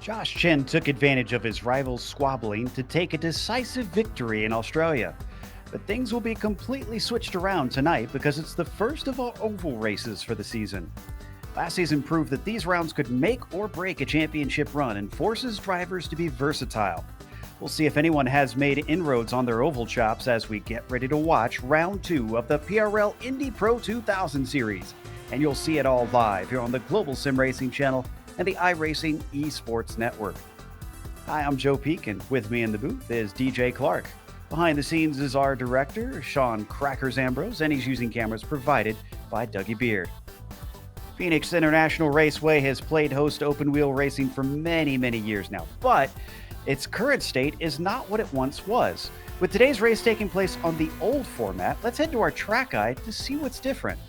Josh Chen took advantage of his rival's squabbling to take a decisive victory in Australia. But things will be completely switched around tonight because it's the first of all oval races for the season. Last season proved that these rounds could make or break a championship run and forces drivers to be versatile. We'll see if anyone has made inroads on their oval chops as we get ready to watch round 2 of the PRL Indy Pro 2000 series. And you'll see it all live here on the Global SimRacing Channel and the iRacing Esports Network. Hi, I'm Joe Peak, and with me in the booth is DJ Clark. Behind the scenes is our director, Sean Crackers Ambrose, and he's using cameras provided by Dougie Beard. Phoenix International Raceway has played host to open wheel racing for many, many years now, but its current state is not what it once was. With today's race taking place on the old format, let's head to our track guide to see what's different.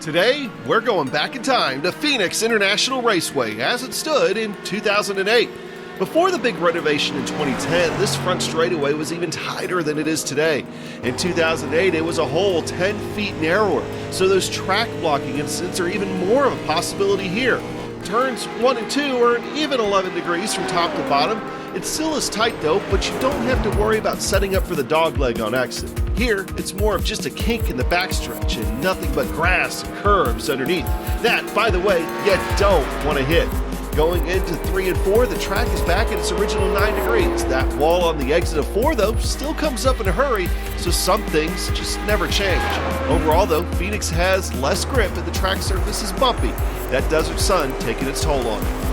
Today, we're going back in time to Phoenix International Raceway as it stood in 2008. Before the big renovation in 2010, this front straightaway was even tighter than it is today. In 2008, it was a whole 10 feet narrower, so those track blocking incidents are even more of a possibility here. Turns 1 and 2 are an even 11 degrees from top to bottom. It still is tight though, but you don't have to worry about setting up for the dogleg on exit. Here, it's more of just a kink in the backstretch and nothing but grass and curbs underneath. That, by the way, you don't want to hit. Going into 3 and 4, the track is back at its original 9 degrees. That wall on the exit of 4, though, still comes up in a hurry, so some things just never change. Overall, though, Phoenix has less grip and the track surface is bumpy. That desert sun taking its toll on it.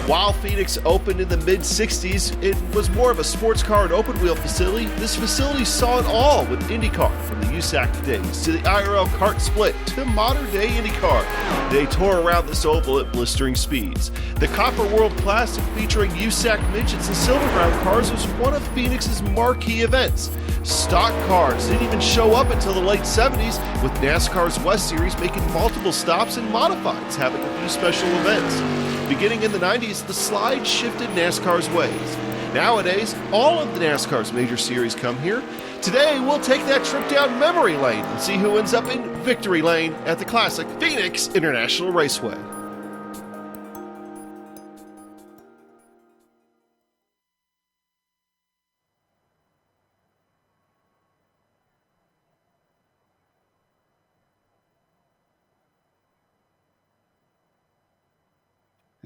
While Phoenix opened in the mid-60s, it was more of a sports car and open-wheel facility. This facility saw it all with IndyCar, from the USAC days to the IRL kart split to modern-day IndyCar. They tore around this oval at blistering speeds. The Copper World Classic featuring USAC midgets and silver ground cars was one of Phoenix's marquee events. Stock cars didn't even show up until the late 70s, with NASCAR's West Series making multiple stops and modifieds having a few special events. Beginning in the 90s, the slide shifted NASCAR's ways. Nowadays, all of the NASCAR's major series come here. Today, we'll take that trip down memory lane and see who ends up in victory lane at the classic Phoenix International Raceway.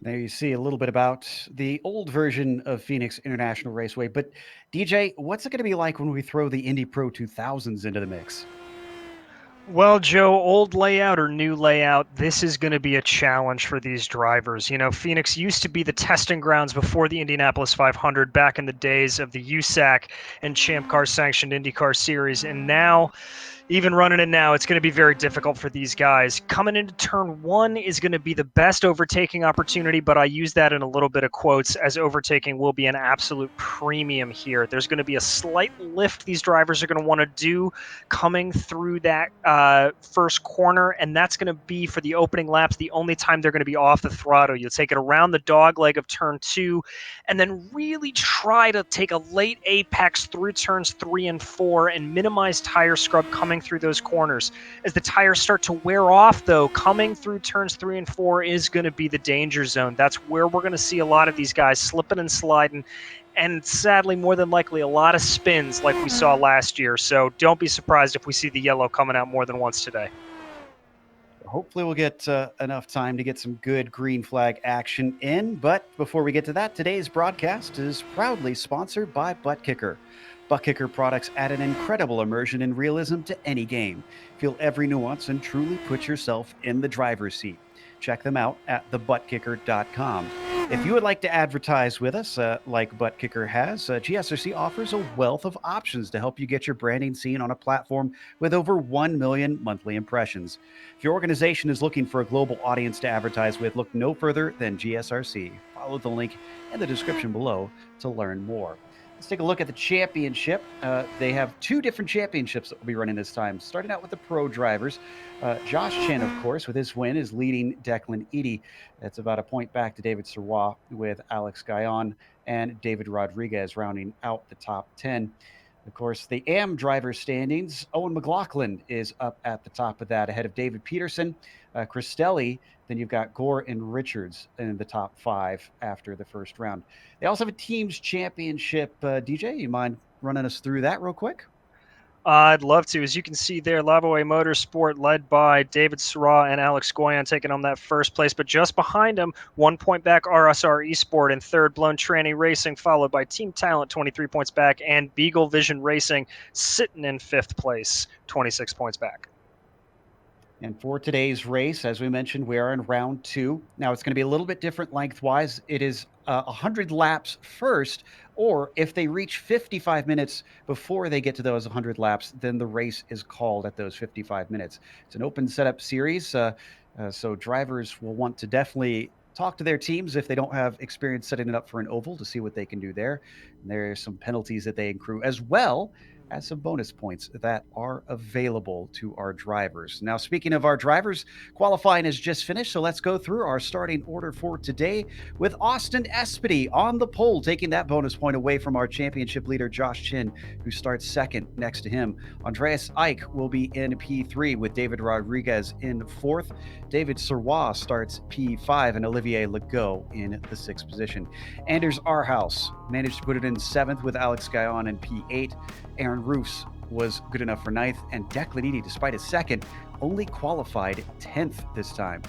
There you see a little bit about the old version of Phoenix International Raceway. But DJ, what's it going to be like when we throw the Indy Pro 2000s into the mix? Well, Joe, old layout or new layout, this is going to be a challenge for these drivers. You know, Phoenix used to be the testing grounds before the Indianapolis 500 back in the days of the USAC and Champ Car sanctioned IndyCar series. And now, even running it now, it's going to be very difficult for these guys. Coming into turn 1 is going to be the best overtaking opportunity, but I use that in a little bit of quotes, as overtaking will be an absolute premium here. There's going to be a slight lift these drivers are going to want to do coming through that first corner, and that's going to be for the opening laps the only time they're going to be off the throttle. You'll take it around the dog leg of turn 2 and then really try to take a late apex through turns 3 and 4 and minimize tire scrub coming through those corners. As the tires start to wear off, though, coming through turns 3 and 4 is going to be the danger zone. That's where we're going to see a lot of these guys slipping and sliding, and sadly, more than likely, a lot of spins like we saw last year. So don't be surprised if we see the yellow coming out more than once today. Hopefully we'll get enough time to get some good green flag action in. But before we get to that, today's broadcast is proudly sponsored by ButtKicker. ButtKicker products add an incredible immersion and realism to any game. Feel every nuance and truly put yourself in the driver's seat. Check them out at thebutkicker.com. If you would like to advertise with us, like ButtKicker has, GSRC offers a wealth of options to help you get your branding seen on a platform with over 1 million monthly impressions. If your organization is looking for a global audience to advertise with, look no further than GSRC. Follow the link in the description below to learn more. Let's take a look at the championship. They have 2 different championships that will be running this time. Starting out with the pro drivers. Josh Chen, of course, with his win, is leading Declan Eady. That's about a point back to David Serrois with Alex Gaillon and David Rodriguez rounding out the top 10. Of course, the AM driver standings, Owen McLaughlin is up at the top of that, ahead of David Peterson, Cristelli. Then you've got Gore and Richards in the top 5 after the first round. They also have a teams championship. DJ, you mind running us through that real quick? I'd love to. As you can see there, Lavaway Motorsport led by David Sarra and Alex Goyan taking on that first place. But just behind them, 1 point back, RSR Esport in third, Blown Tranny Racing, followed by Team Talent, 23 points back, and Beagle Vision Racing sitting in 5th place, 26 points back. And for today's race, as we mentioned, we are in round 2. Now, it's going to be a little bit different lengthwise. It is 100 laps first, or if they reach 55 minutes before they get to those 100 laps, then the race is called at those 55 minutes. It's an open setup series, so drivers will want to definitely talk to their teams if they don't have experience setting it up for an oval to see what they can do there. And there are some penalties that they accrue, as well as some bonus points that are available to our drivers. Now, speaking of our drivers, qualifying is just finished, so let's go through our starting order for today with Austin Espedy on the pole, taking that bonus point away from our championship leader, Josh Chin, who starts second next to him. Andreas Eich will be in P3 with David Rodriguez in 4th. David Serrois starts P5 and Olivier Legault in the 6th position. Anders Arhaus managed to put it in 7th with Alex Gaillon in P8. Aaron Roos was good enough for 9th, and Declan Eady, despite his second, only qualified 10th this time.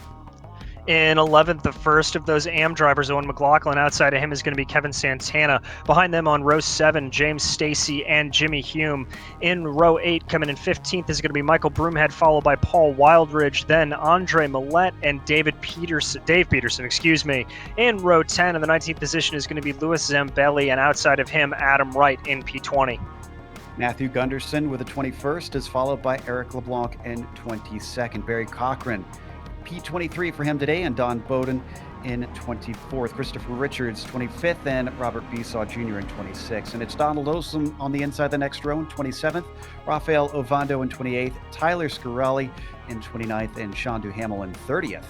In 11th, the first of those AM drivers, Owen McLaughlin. Outside of him is going to be Kevin Santana. Behind them on row 7, James Stacy and Jimmy Hume. In row 8, coming in 15th, is going to be Michael Broomhead, followed by Paul Wildridge, then Andre Millette and Dave Peterson, In row 10, in the 19th position, is going to be Louis Zambelli, and outside of him, Adam Wright in P20. Matthew Gunderson with the 21st is followed by Eric LeBlanc in 22nd. Barry Cochran, P23 for him today, and Don Bowden in 24th. Christopher Richards, 25th, and Robert Besaw Jr. in 26th. And it's Donald Olson on the inside the next row in 27th, Rafael Ovando in 28th, Tyler Scarelli in 29th, and Sean Duhamel in 30th.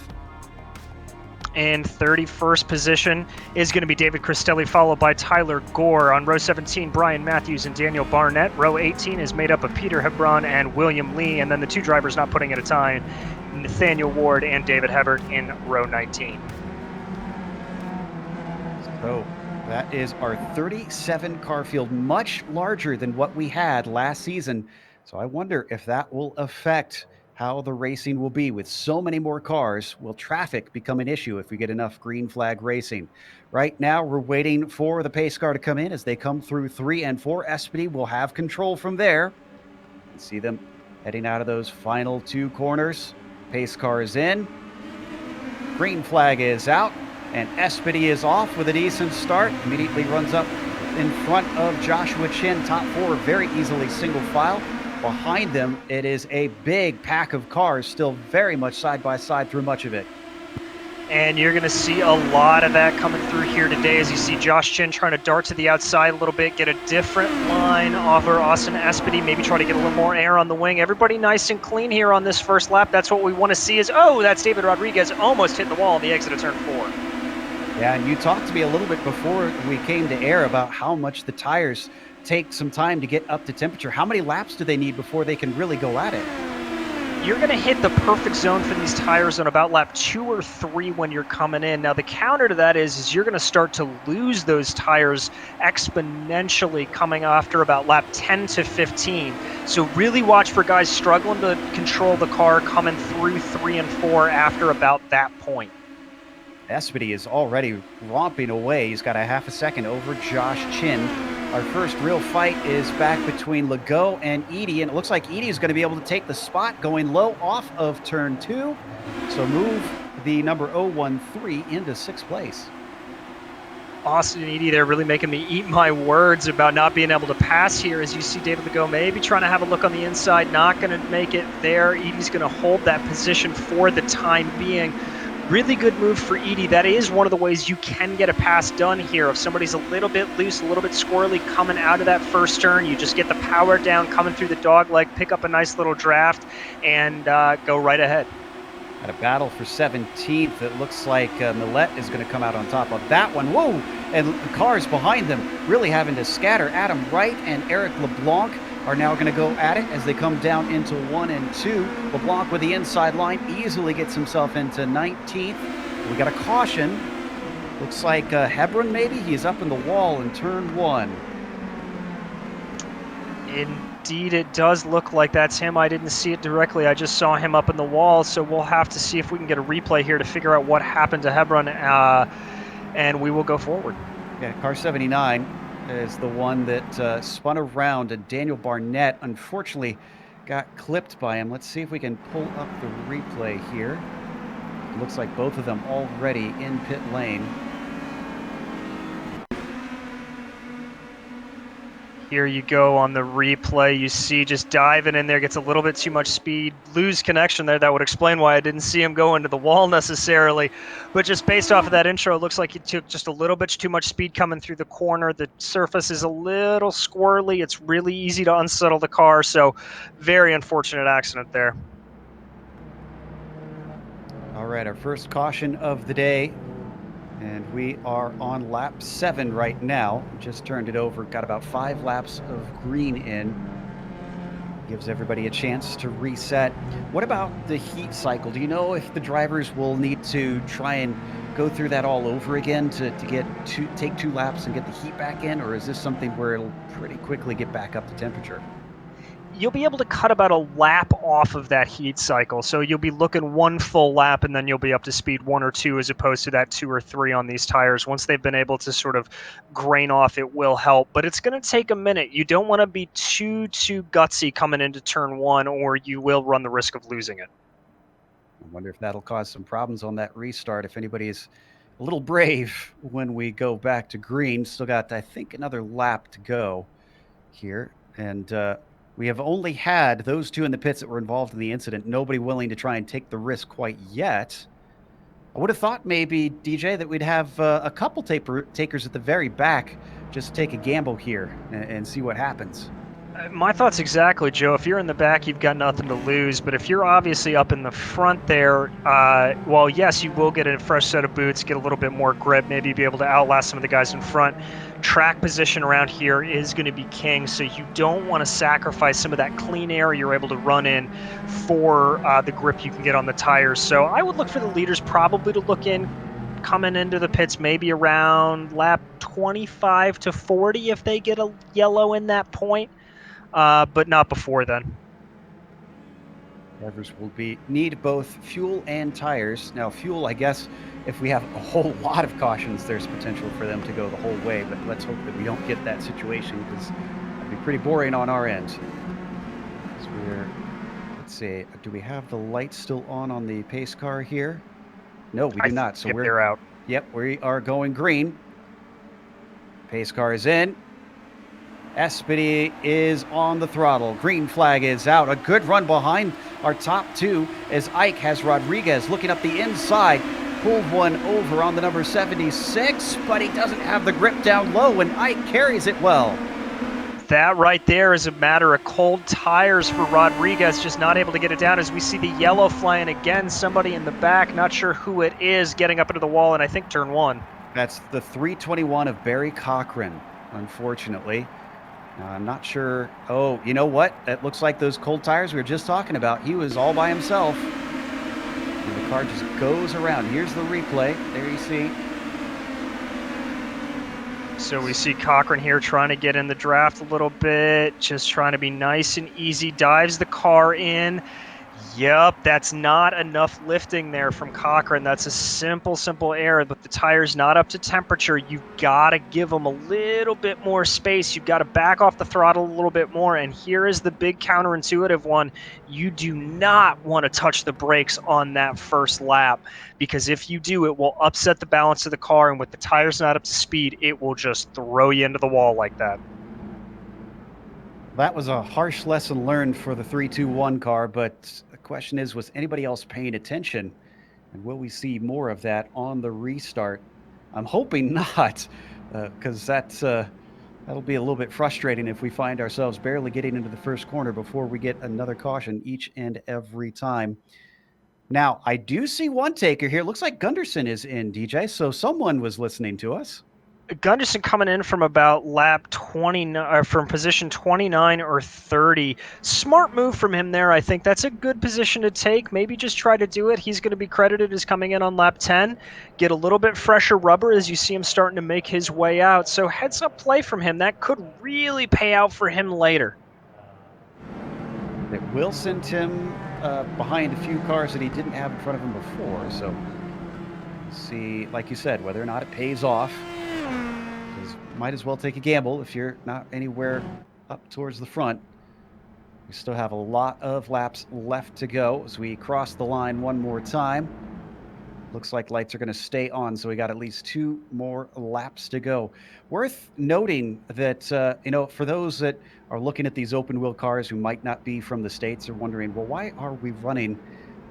In 31st position is going to be David Cristelli, followed by Tyler Gore. On row 17, Brian Matthews and Daniel Barnett. Row 18 is made up of Peter Hebron and William Lee, and then the 2 drivers not putting it a time, Nathaniel Ward and David Hebert in row 19. So that is our 37 car field, much larger than what we had last season. So I wonder if that will affect how the racing will be with so many more cars. Will traffic become an issue if we get enough green flag racing? Right now, we're waiting for the pace car to come in. As they come through 3 and 4, Espedy will have control from there. You can see them heading out of those final 2 corners. Pace car is in. Green flag is out, and Espedy is off with a decent start. Immediately runs up in front of Joshua Chin, top 4, very easily single file. Behind them, it is a big pack of cars, still very much side by side through much of it. And you're going to see a lot of that coming through here today, as you see Josh Chin trying to dart to the outside a little bit, get a different line over Austin Espedy, maybe try to get a little more air on the wing. Everybody nice and clean here on this first lap. That's what we want to see. That's David Rodriguez almost hit the wall on the exit of turn 4. Yeah, and you talked to me a little bit before we came to air about how much the tires take some time to get up to temperature. How many laps do they need before they can really go at it? You're going to hit the perfect zone for these tires on about lap 2 or 3 when you're coming in. Now, the counter to that is you're going to start to lose those tires exponentially coming after about lap 10 to 15. So really watch for guys struggling to control the car coming through 3 and 4 after about that point. Espedy is already romping away. He's got a half a second over Josh Chin. Our first real fight is back between Legault and Eady, and it looks like Eady is going to be able to take the spot going low off of turn 2. So move the number 013 into 6th place. Austin and Eady, they're really making me eat my words about not being able to pass here, as you see David Legault maybe trying to have a look on the inside, not going to make it there. Eady's going to hold that position for the time being. Really good move for Eady. That is one of the ways you can get a pass done here. If somebody's a little bit loose, a little bit squirrely coming out of that first turn, you just get the power down coming through the dog leg, pick up a nice little draft, and go right ahead. At a battle for 17th, it looks like Millette is going to come out on top of that one. Whoa! and cars behind them really having to scatter. Adam Wright and Eric LeBlanc are now going to go at it as they come down into 1 and 2. LeBlanc with the inside line easily gets himself into 19th. We got a caution. Looks like Hebron maybe. He's up in the wall in turn 1. Indeed, it does look like that's him. I didn't see it directly. I just saw him up in the wall, so we'll have to see if we can get a replay here to figure out what happened to Hebron, and we will go forward. Yeah, car 79 is the one that spun around, and Daniel Barnett unfortunately got clipped by him. Let's see if we can pull up the replay here. It looks like both of them already in pit lane. Here you go on the replay. You see just diving in there, gets a little bit too much speed, lose connection there. That would explain why I didn't see him go into the wall necessarily. But just based off of that intro, it looks like he took just a little bit too much speed coming through the corner. The surface is a little squirrely. It's really easy to unsettle the car. So very unfortunate accident there. All right, our first caution of the day. And we are on lap 7 right now. Just turned it over, got about 5 laps of green in. Gives everybody a chance to reset. What about the heat cycle? Do you know if the drivers will need to try and go through that all over again to take 2 laps and get the heat back in? Or is this something where it'll pretty quickly get back up to temperature? You'll be able to cut about a lap off of that heat cycle. So you'll be looking 1 full lap, and then you'll be up to speed 1 or 2 as opposed to that 2 or 3 on these tires. Once they've been able to sort of grain off, it will help. But it's going to take a minute. You don't want to be too gutsy coming into turn 1, or you will run the risk of losing it. I wonder if that'll cause some problems on that restart. If anybody is a little brave when we go back to green. Still got, I think, another lap to go here. And we have only had those 2 in the pits that were involved in the incident. Nobody willing to try and take the risk quite yet. I would have thought maybe, DJ, that we'd have a couple takers at the very back just take a gamble here and see what happens. My thoughts exactly, Joe. If you're in the back, you've got nothing to lose. But if you're obviously up in the front there, well, yes, you will get a fresh set of boots, get a little bit more grip, maybe be able to outlast some of the guys in front. Track position around here is going to be king, so you don't want to sacrifice some of that clean air you're able to run in for the grip you can get on the tires. So I would look for the leaders probably to look in coming into the pits maybe around lap 25 to 40 if they get a yellow in that point. But not before then. Drivers will need both fuel and tires. Now, fuel, I guess, if we have a whole lot of cautions, there's potential for them to go the whole way. But let's hope that we don't get that situation, because that'd be pretty boring on our end. So let's see, do we have the lights still on the pace car here? No, we do not. So they're out. Yep, we are going green. Pace car is in. Espedy is on the throttle. Green flag is out. A good run behind our top 2 as Ike has Rodriguez looking up the inside. Pulled one over on the number 76, but he doesn't have the grip down low, and Ike carries it well. That right there is a matter of cold tires for Rodriguez, just not able to get it down as we see the yellow flying again. Somebody in the back, not sure who it is, getting up into the wall, and I think turn 1. That's the 321 of Barry Cochran, unfortunately. I'm not sure. Oh, you know what? It looks like those cold tires we were just talking about. He was all by himself. And the car just goes around. Here's the replay. There you see. So we see Cochran here trying to get in the draft a little bit, just trying to be nice and easy. Dives the car in. Yep, that's not enough lifting there from Cochran. That's a simple error, but the tire's not up to temperature. You've got to give them a little bit more space. You've got to back off the throttle a little bit more, and here is the big counterintuitive one. You do not want to touch the brakes on that first lap, because if you do, it will upset the balance of the car, and with the tires not up to speed, it will just throw you into the wall like that. That was a harsh lesson learned for the 321 car, but the question is, was anybody else paying attention? And will we see more of that on the restart? I'm hoping not, because that'll be a little bit frustrating if we find ourselves barely getting into the first corner before we get another caution each and every time. Now, I do see one taker here. It looks like Gunderson is in, DJ, so someone was listening to us. Gunderson coming in from about lap 29, from position 29 or 30. Smart move from him there. I think that's a good position to take. Maybe just try to do it. He's going to be credited as coming in on lap 10. Get a little bit fresher rubber as you see him starting to make his way out. So heads up play from him. That could really pay out for him later. It will send him behind a few cars that he didn't have in front of him before. So see, like you said, whether or not it pays off. Might as well take a gamble if you're not anywhere up towards the front. We still have a lot of laps left to go as we cross the line one more time. Looks like lights are going to stay on, so we got at least 2 more laps to go. Worth noting that, for those that are looking at these open wheel cars who might not be from the States are wondering, well, why are we running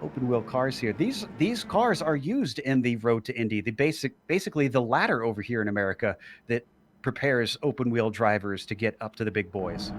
open wheel cars here? These cars are used in the Road to Indy, basically the ladder over here in America that prepares open wheel drivers to get up to the big boys.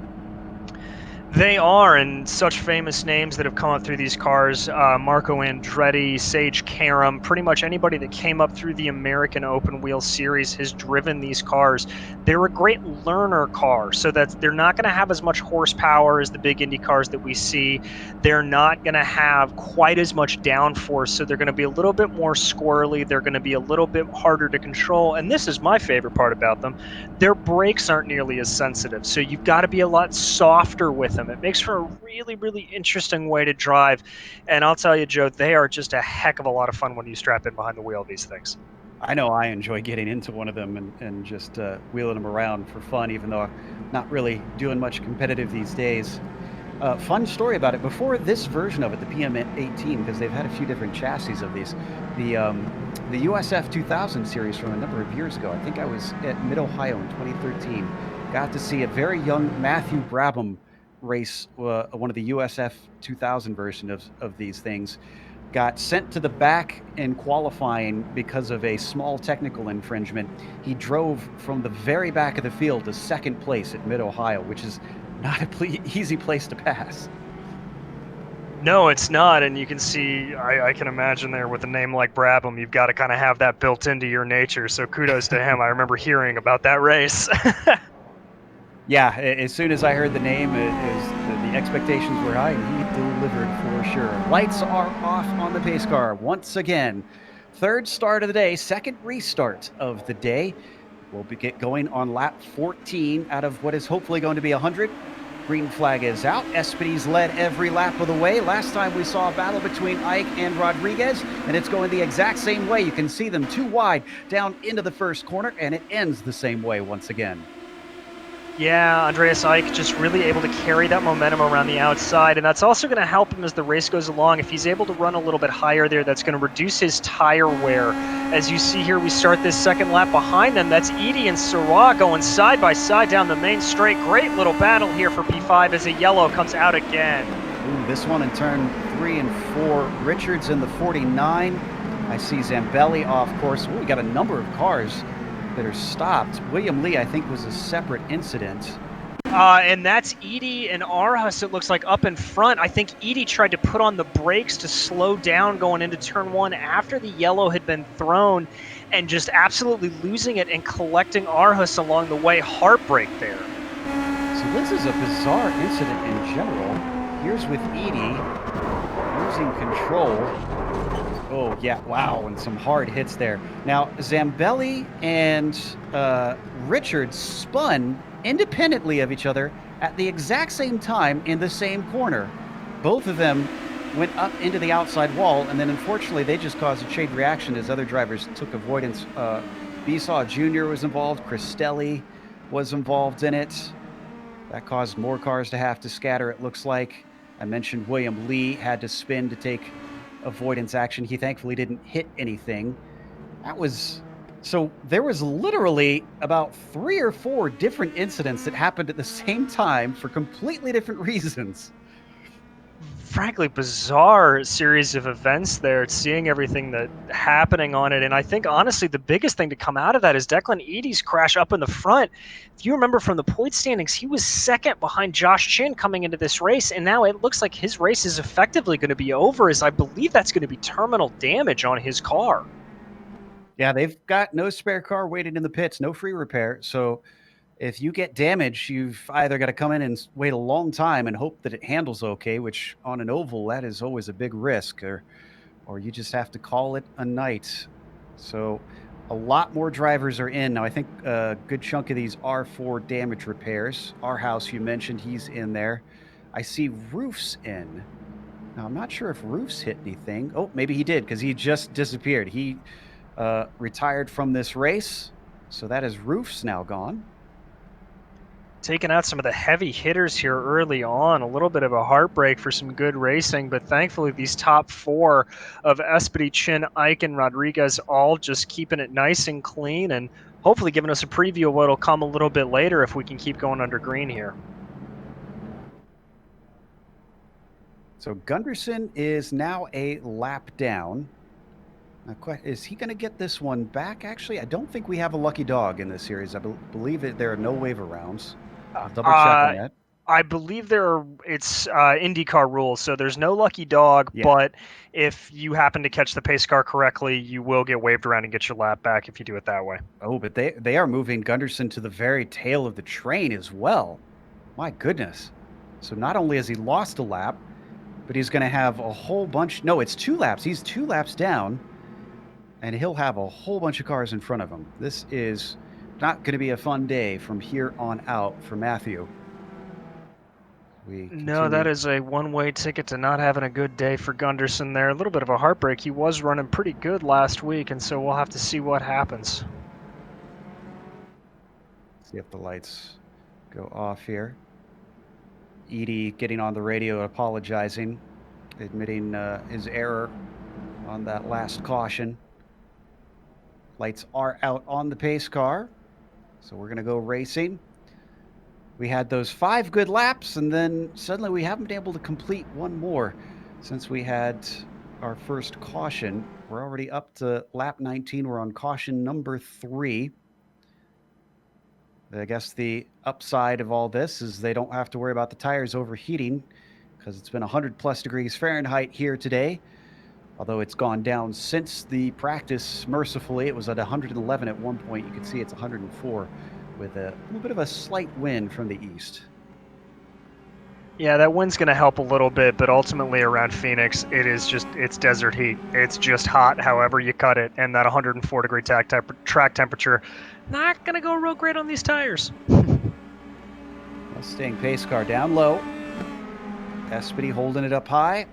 They are, and such famous names that have come up through these cars, Marco Andretti, Sage Karam, pretty much anybody that came up through the American Open Wheel Series has driven these cars. They're a great learner car, so that they're not going to have as much horsepower as the big Indy cars that we see. They're not going to have quite as much downforce, so they're going to be a little bit more squirrely. They're going to be a little bit harder to control, and this is my favorite part about them. Their brakes aren't nearly as sensitive, so you've got to be a lot softer with them. It makes for a really, really interesting way to drive. And I'll tell you, Joe, they are just a heck of a lot of fun when you strap in behind the wheel of these things. I know I enjoy getting into one of them and just wheeling them around for fun, even though I'm not really doing much competitive these days. Fun story about it. Before this version of it, the PM18, because they've had a few different chassis of these, the USF 2000 series from a number of years ago. I think I was at Mid-Ohio in 2013. Got to see a very young Matthew Brabham race one of the USF 2000 version of these things. Got sent to the back in qualifying because of a small technical infringement. He drove from the very back of the field to second place at Mid-Ohio, which is not an easy place to pass. No, it's not, and you can see, I can imagine there with a name like Brabham, you've got to kind of have that built into your nature, so kudos to him. I remember hearing about that race. Yeah, as soon as I heard the name, the expectations were high, and he delivered for sure. Lights are off on the pace car once again. Third start of the day, second restart of the day. We'll get going on lap 14 out of what is hopefully going to be 100. Green flag is out. Espides led every lap of the way. Last time we saw a battle between Ike and Rodriguez, and it's going the exact same way. You can see them too wide down into the first corner, and it ends the same way once again. Yeah, Andreas Ike just really able to carry that momentum around the outside, and that's also going to help him as the race goes along. If he's able to run a little bit higher there, that's going to reduce his tire wear. As you see here, we start this second lap behind them. That's Edie and Syrah going side by side down the main straight. Great little battle here for P5 as a yellow comes out again. Ooh, this one in turn 3 and 4. Richards in the 49. I see Zambelli off course. Ooh, we got a number of cars that are stopped. William Lee, I think, was a separate incident. And that's Edie and Arhus, it looks like, up in front. I think Edie tried to put on the brakes to slow down going into turn 1 after the yellow had been thrown, and just absolutely losing it and collecting Arhus along the way. Heartbreak there. So this is a bizarre incident in general. Here's with Edie losing control. Oh, yeah, wow, and some hard hits there. Now, Zambelli and Richards spun independently of each other at the exact same time in the same corner. Both of them went up into the outside wall, and then unfortunately they just caused a chain reaction as other drivers took avoidance. Besaw Jr. was involved. Cristelli was involved in it. That caused more cars to have to scatter, it looks like. I mentioned William Lee had to spin to take avoidance action. He thankfully didn't hit anything. So there was literally about 3 or 4 different incidents that happened at the same time for completely different reasons. Frankly, bizarre series of events there, seeing everything that happening on it. And I think, honestly, the biggest thing to come out of that is Declan Edie's crash up in the front. If you remember from the point standings, he was second behind Josh Chin coming into this race, and now it looks like his race is effectively going to be over, as I believe that's going to be terminal damage on his car. Yeah, they've got no spare car waiting in the pits, no free repair. So if you get damage, you've either got to come in and wait a long time and hope that it handles okay, which on an oval, that is always a big risk, or you just have to call it a night. So a lot more drivers are in. Now, I think a good chunk of these are for damage repairs. Our house, you mentioned, he's in there. I see Roof's in. Now, I'm not sure if Roof's hit anything. Oh, maybe he did because he just disappeared. He retired from this race. So that is Roof's now gone. Taking out some of the heavy hitters here early on. A little bit of a heartbreak for some good racing, but thankfully these top four of Espedy, Chin, Ike, and Rodriguez all just keeping it nice and clean and hopefully giving us a preview of what'll come a little bit later if we can keep going under green here. So Gunderson is now a lap down. Now, is he going to get this one back? Actually, I don't think we have a lucky dog in this series. I believe there are no waiver rounds. I'll double check on that. I believe it's IndyCar rules, so there's no lucky dog, but if you happen to catch the pace car correctly, you will get waved around and get your lap back if you do it that way. Oh, but they are moving Gunderson to the very tail of the train as well. My goodness. So not only has he lost a lap, but he's going to have a whole bunch. No, it's 2 laps. He's 2 laps down, and he'll have a whole bunch of cars in front of him. This is not going to be a fun day from here on out for Matthew. No, that is a one-way ticket to not having a good day for Gunderson there. A little bit of a heartbreak. He was running pretty good last week, and so we'll have to see what happens. See if the lights go off here. Edie getting on the radio, apologizing, admitting his error on that last caution. Lights are out on the pace car, so we're going to go racing. We had those 5 good laps, and then suddenly we haven't been able to complete one more since we had our first caution. We're already up to lap 19. We're on caution number 3. I guess the upside of all this is they don't have to worry about the tires overheating because it's been 100+ degrees Fahrenheit here today. Although it's gone down since the practice, mercifully. It was at 111 at one point. You can see it's 104 with a little bit of a slight wind from the east. Yeah, that wind's going to help a little bit, but ultimately around Phoenix, it's desert heat. It's just hot however you cut it, and that 104-degree track temperature, not going to go real great on these tires. Mustang pace car down low. Espedy holding it up high.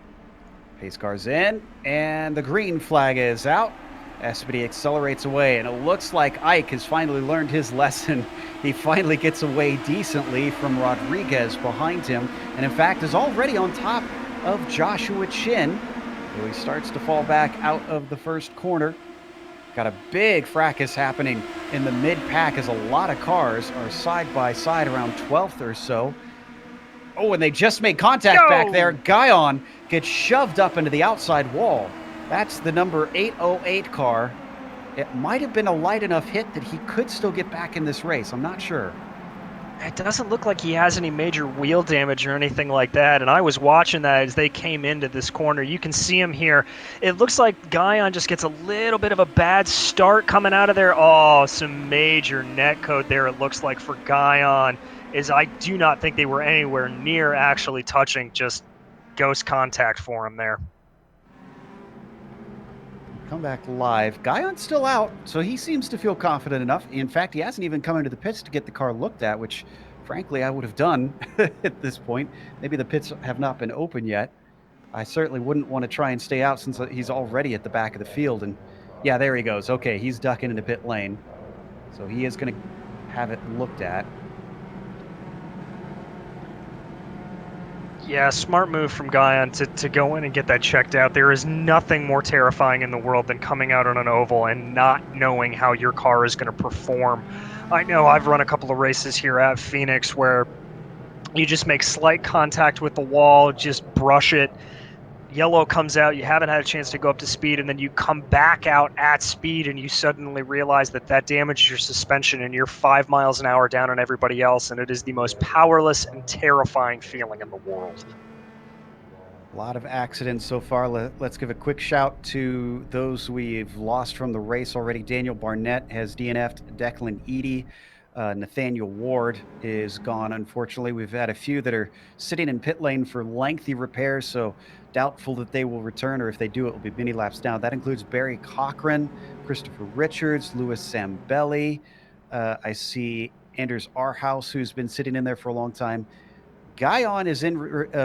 Pace car's in, and the green flag is out. Espedy accelerates away, and it looks like Ike has finally learned his lesson. He finally gets away decently from Rodriguez behind him, and in fact is already on top of Joshua Chin. So he starts to fall back out of the first corner. Got a big fracas happening in the mid-pack as a lot of cars are side by side around 12th or so. Oh, and they just made contact back there. Guyon gets shoved up into the outside wall. That's the number 808 car. It might have been a light enough hit that he could still get back in this race. I'm not sure. It doesn't look like he has any major wheel damage or anything like that, and I was watching that as they came into this corner. You can see him here. It looks like Guyon just gets a little bit of a bad start coming out of there. Oh, some major net code there it looks like for Guyon. I do not think they were anywhere near actually touching, just ghost contact for him there. Come back live. Guyon's still out, so he seems to feel confident enough. In fact, he hasn't even come into the pits to get the car looked at, which, frankly, I would have done at this point. Maybe the pits have not been open yet. I certainly wouldn't want to try and stay out since he's already at the back of the field. And, yeah, there he goes. Okay, he's ducking into pit lane. So he is going to have it looked at. Yeah, smart move from Guyon to go in and get that checked out. There is nothing more terrifying in the world than coming out on an oval and not knowing how your car is going to perform. I know I've run a couple of races here at Phoenix where you just make slight contact with the wall, just brush it. Yellow comes out, you haven't had a chance to go up to speed, and then you come back out at speed and you suddenly realize that damages your suspension and you're 5 miles an hour down on everybody else, and it is the most powerless and terrifying feeling in the world. A lot of accidents so far. Let's give a quick shout to those we've lost from the race already. Daniel Barnett has DNF'd. Declan Eady. Nathaniel Ward is gone, unfortunately. We've had a few that are sitting in pit lane for lengthy repairs, so doubtful that they will return, or if they do, it will be many laps down. That includes Barry Cochran, Christopher Richards, Louis Sambelli. I see Anders Arhaus, who's been sitting in there for a long time. Guyon is in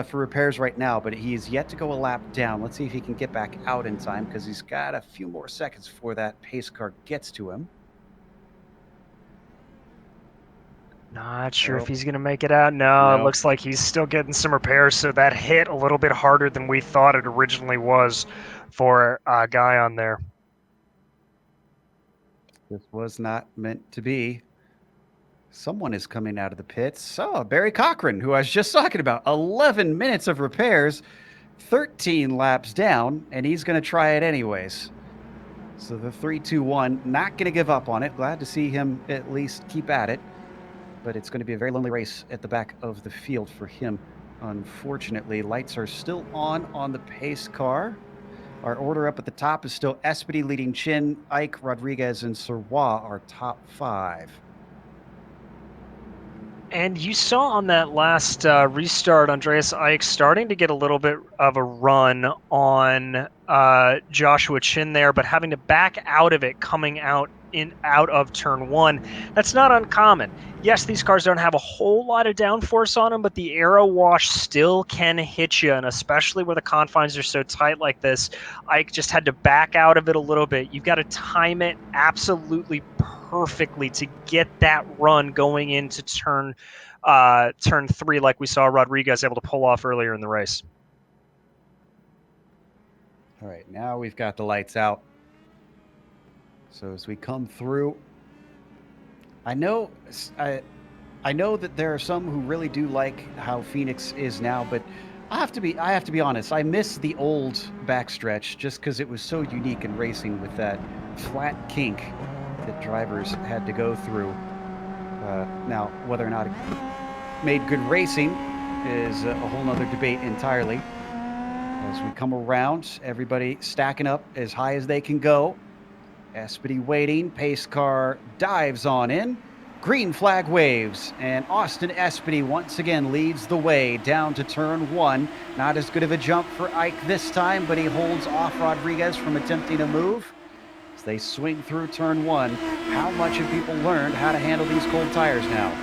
for repairs right now, but he's yet to go a lap down. Let's see if he can get back out in time, because he's got a few more seconds before that pace car gets to him. Not sure if he's going to make it out. No, it looks like he's still getting some repairs, so that hit a little bit harder than we thought it originally was for a guy on there. This was not meant to be. Someone is coming out of the pits. Oh, Barry Cochran, who I was just talking about. 11 minutes of repairs, 13 laps down, and he's going to try it anyways. So the 3-2-1, not going to give up on it. Glad to see him at least keep at it. But it's going to be a very lonely race at the back of the field for him. Unfortunately, lights are still on the pace car. Our order up at the top is still Espedy leading Chin, Ike, Rodriguez, and Serrois, our top 5. And you saw on that last restart, Andreas Ike starting to get a little bit of a run on Joshua Chin there, but having to back out of it coming out of turn 1. That's not uncommon. Yes, these cars don't have a whole lot of downforce on them, but the aero wash still can hit you, and especially where the confines are so tight like this, Ike just had to back out of it a little bit. You've got to time it absolutely perfectly to get that run going into turn 3, like we saw Rodriguez able to pull off earlier in the race. All right, now we've got the lights out. So as we come through, I know that there are some who really do like how Phoenix is now, but I have to be honest. I miss the old backstretch just because it was so unique in racing with that flat kink that drivers had to go through. Now, whether or not it made good racing is a whole nother debate entirely. As we come around, everybody stacking up as high as they can go. Espedy waiting, pace car dives on in, green flag waves, and Austin Espedy once again leads the way down to turn 1. Not as good of a jump for Ike this time, but he holds off Rodriguez from attempting a move. As they swing through turn 1, how much have people learned how to handle these cold tires now?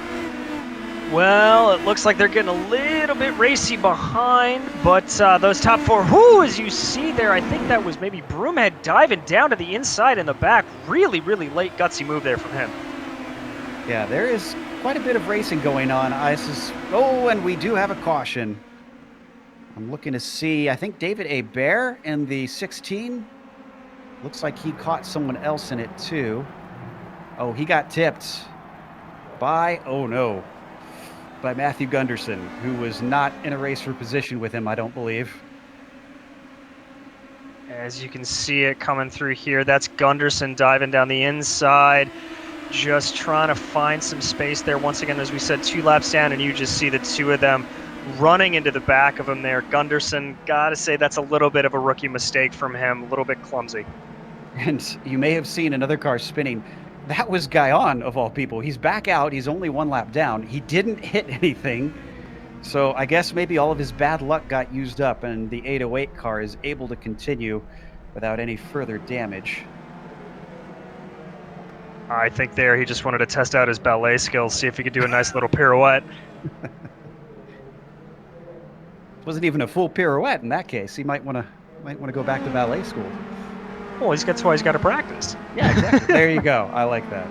Well, it looks like they're getting a little bit racy behind, but those top 4, as you see there, I think that was maybe Broomhead diving down to the inside in the back. Really, really late gutsy move there from him. Yeah, there is quite a bit of racing going on. Oh, and we do have a caution. I'm looking to see, I think David Hebert in the 16. Looks like he caught someone else in it too. Oh, he got tipped by, by Matthew Gunderson, who was not in a race for position with him, I don't believe. As you can see it coming through here, that's Gunderson diving down the inside, just trying to find some space there. Once again, as we said, 2 laps down, and you just see the 2 of them running into the back of him there. Gunderson, gotta say that's a little bit of a rookie mistake from him, a little bit clumsy. And you may have seen another car spinning. That was Guyon, of all people. He's back out. He's only 1 lap down. He didn't hit anything. So I guess maybe all of his bad luck got used up, and the 808 car is able to continue without any further damage. I think there he just wanted to test out his ballet skills, see if he could do a nice little pirouette. Wasn't even a full pirouette in that case. He might want to go back to ballet school. Well, that's why he's got to practice. Yeah, exactly. There you go. I like that.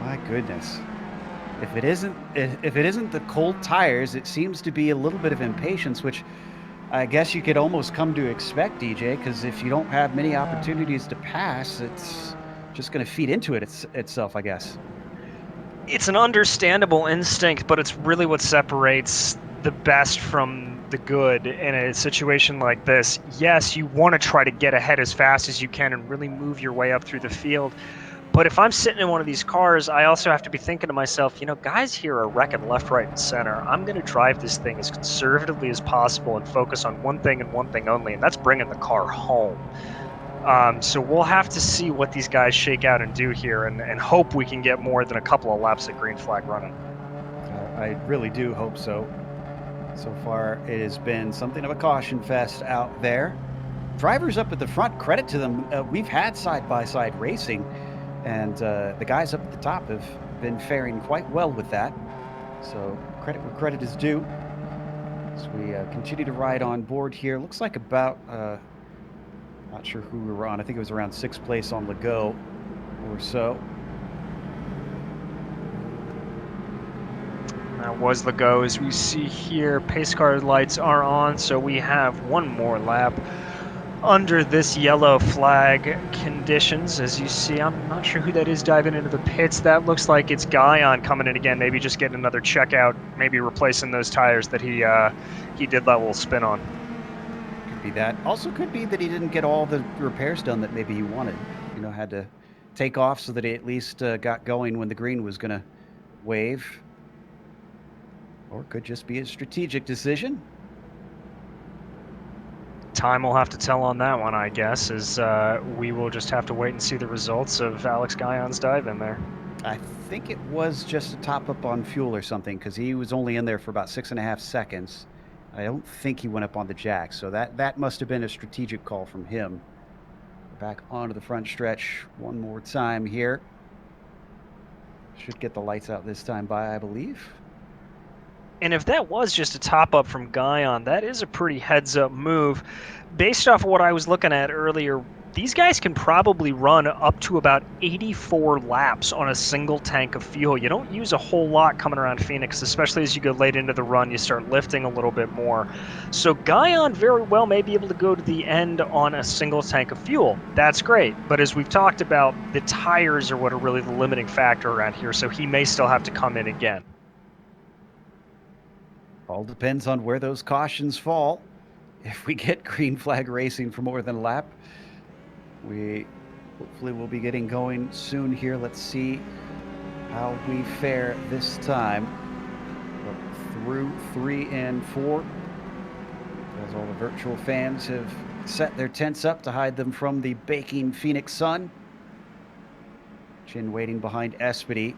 My goodness. If it isn't the cold tires, it seems to be a little bit of impatience, which I guess you could almost come to expect, DJ, because if you don't have many opportunities to pass, it's just going to feed into itself, I guess. It's an understandable instinct, but it's really what separates the best from the good in a situation like this. Yes, you want to try to get ahead as fast as you can and really move your way up through the field, But if I'm sitting in one of these cars, I also have to be thinking to myself, you know, guys here are wrecking left, right, and center. I'm going to drive this thing as conservatively as possible and focus on one thing and one thing only, and that's bringing the car home. So we'll have to see what these guys shake out and do here, and hope we can get more than a couple of laps at green flag running. I really do hope so. So far, it has been something of a caution fest out there. Drivers up at the front, credit to them. We've had side-by-side racing, and the guys up at the top have been faring quite well with that. So credit where credit is due. As we continue to ride on board here, looks like about, not sure who we were on. I think it was around 6th place on the go or so. That was the go. As we see here, pace car lights are on, so we have one more lap under this yellow flag conditions. As you see, I'm not sure who that is diving into the pits. That looks like it's Guyon coming in again, maybe just getting another checkout, maybe replacing those tires that he did that little spin on. Could be that. Also could be that he didn't get all the repairs done that maybe he wanted. You know, had to take off so that he at least got going when the green was going to wave. Or it could just be a strategic decision. Time will have to tell on that one, I guess, as we will just have to wait and see the results of Alex Guyon's dive in there. I think it was just a top up on fuel or something, because he was only in there for about 6.5 seconds. I don't think he went up on the jack, so that must have been a strategic call from him. Back onto the front stretch one more time here. Should get the lights out this time by, I believe. And if that was just a top-up from Guyon, that is a pretty heads-up move. Based off of what I was looking at earlier, these guys can probably run up to about 84 laps on a single tank of fuel. You don't use a whole lot coming around Phoenix, especially as you go late into the run, you start lifting a little bit more. So Guyon very well may be able to go to the end on a single tank of fuel. That's great. But as we've talked about, the tires are what are really the limiting factor around here, so he may still have to come in again. All depends on where those cautions fall. If we get green flag racing for more than a lap, we hopefully will be getting going soon here. Let's see how we fare this time. Through 3 and 4, as all the virtual fans have set their tents up to hide them from the baking Phoenix sun. Chin waiting behind Espedy.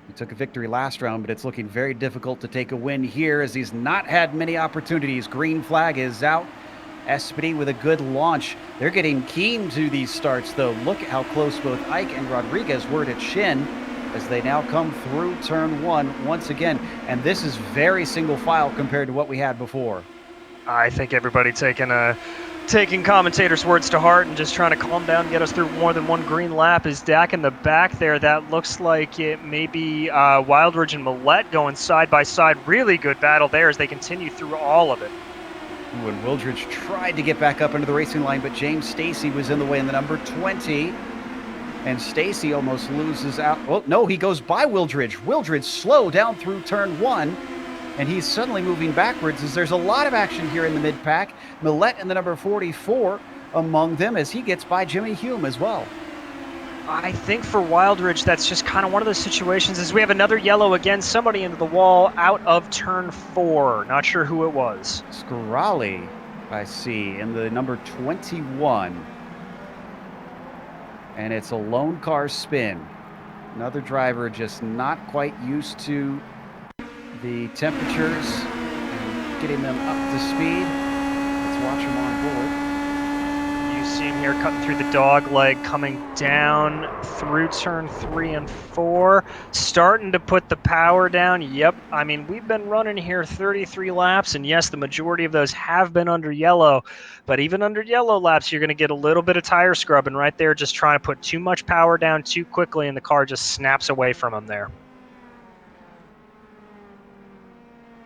He took a victory last round, but it's looking very difficult to take a win here as he's not had many opportunities. Green flag is out. Espedy with a good launch. They're getting keen to these starts, though. Look at how close both Ike and Rodriguez were to Chin as they now come through turn 1 once again. And this is very single file compared to what we had before. I think everybody taking commentators' words to heart and just trying to calm down and get us through more than one green lap. Is Dak in the back there? That looks like it may be Wildridge and Millette going side by side. Really good battle there as they continue through all of it. Ooh, and Wildridge tried to get back up into the racing line, but James Stacy was in the way in the number 20. And Stacy almost loses out. Well, no, he goes by Wildridge. Wildridge slow down through turn 1. And he's suddenly moving backwards as there's a lot of action here in the mid-pack. Millette in the number 44 among them as he gets by Jimmy Hume as well. I think for Wildridge, that's just kind of one of those situations as we have another yellow again, somebody into the wall out of turn 4. Not sure who it was. Scarali, I see, in the number 21. And it's a lone car spin. Another driver just not quite used to the temperatures and getting them up to speed. Let's watch them on board. You see him here cutting through the dog leg, coming down through turn 3 and 4, starting to put the power down. Yep, I mean, we've been running here 33 laps, and yes, the majority of those have been under yellow, but even under yellow laps, you're going to get a little bit of tire scrubbing right there, just trying to put too much power down too quickly, and the car just snaps away from him there.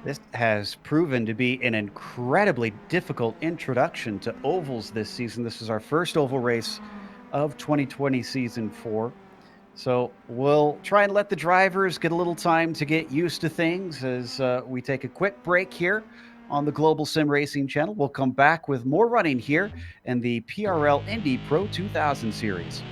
This has proven to be an incredibly difficult introduction to ovals this season. This is our first oval race of 2020 season 4. So we'll try and let the drivers get a little time to get used to things as we take a quick break here on the Global SimRacing Channel. We'll come back with more running here in the PRL Indy Pro 2000 series.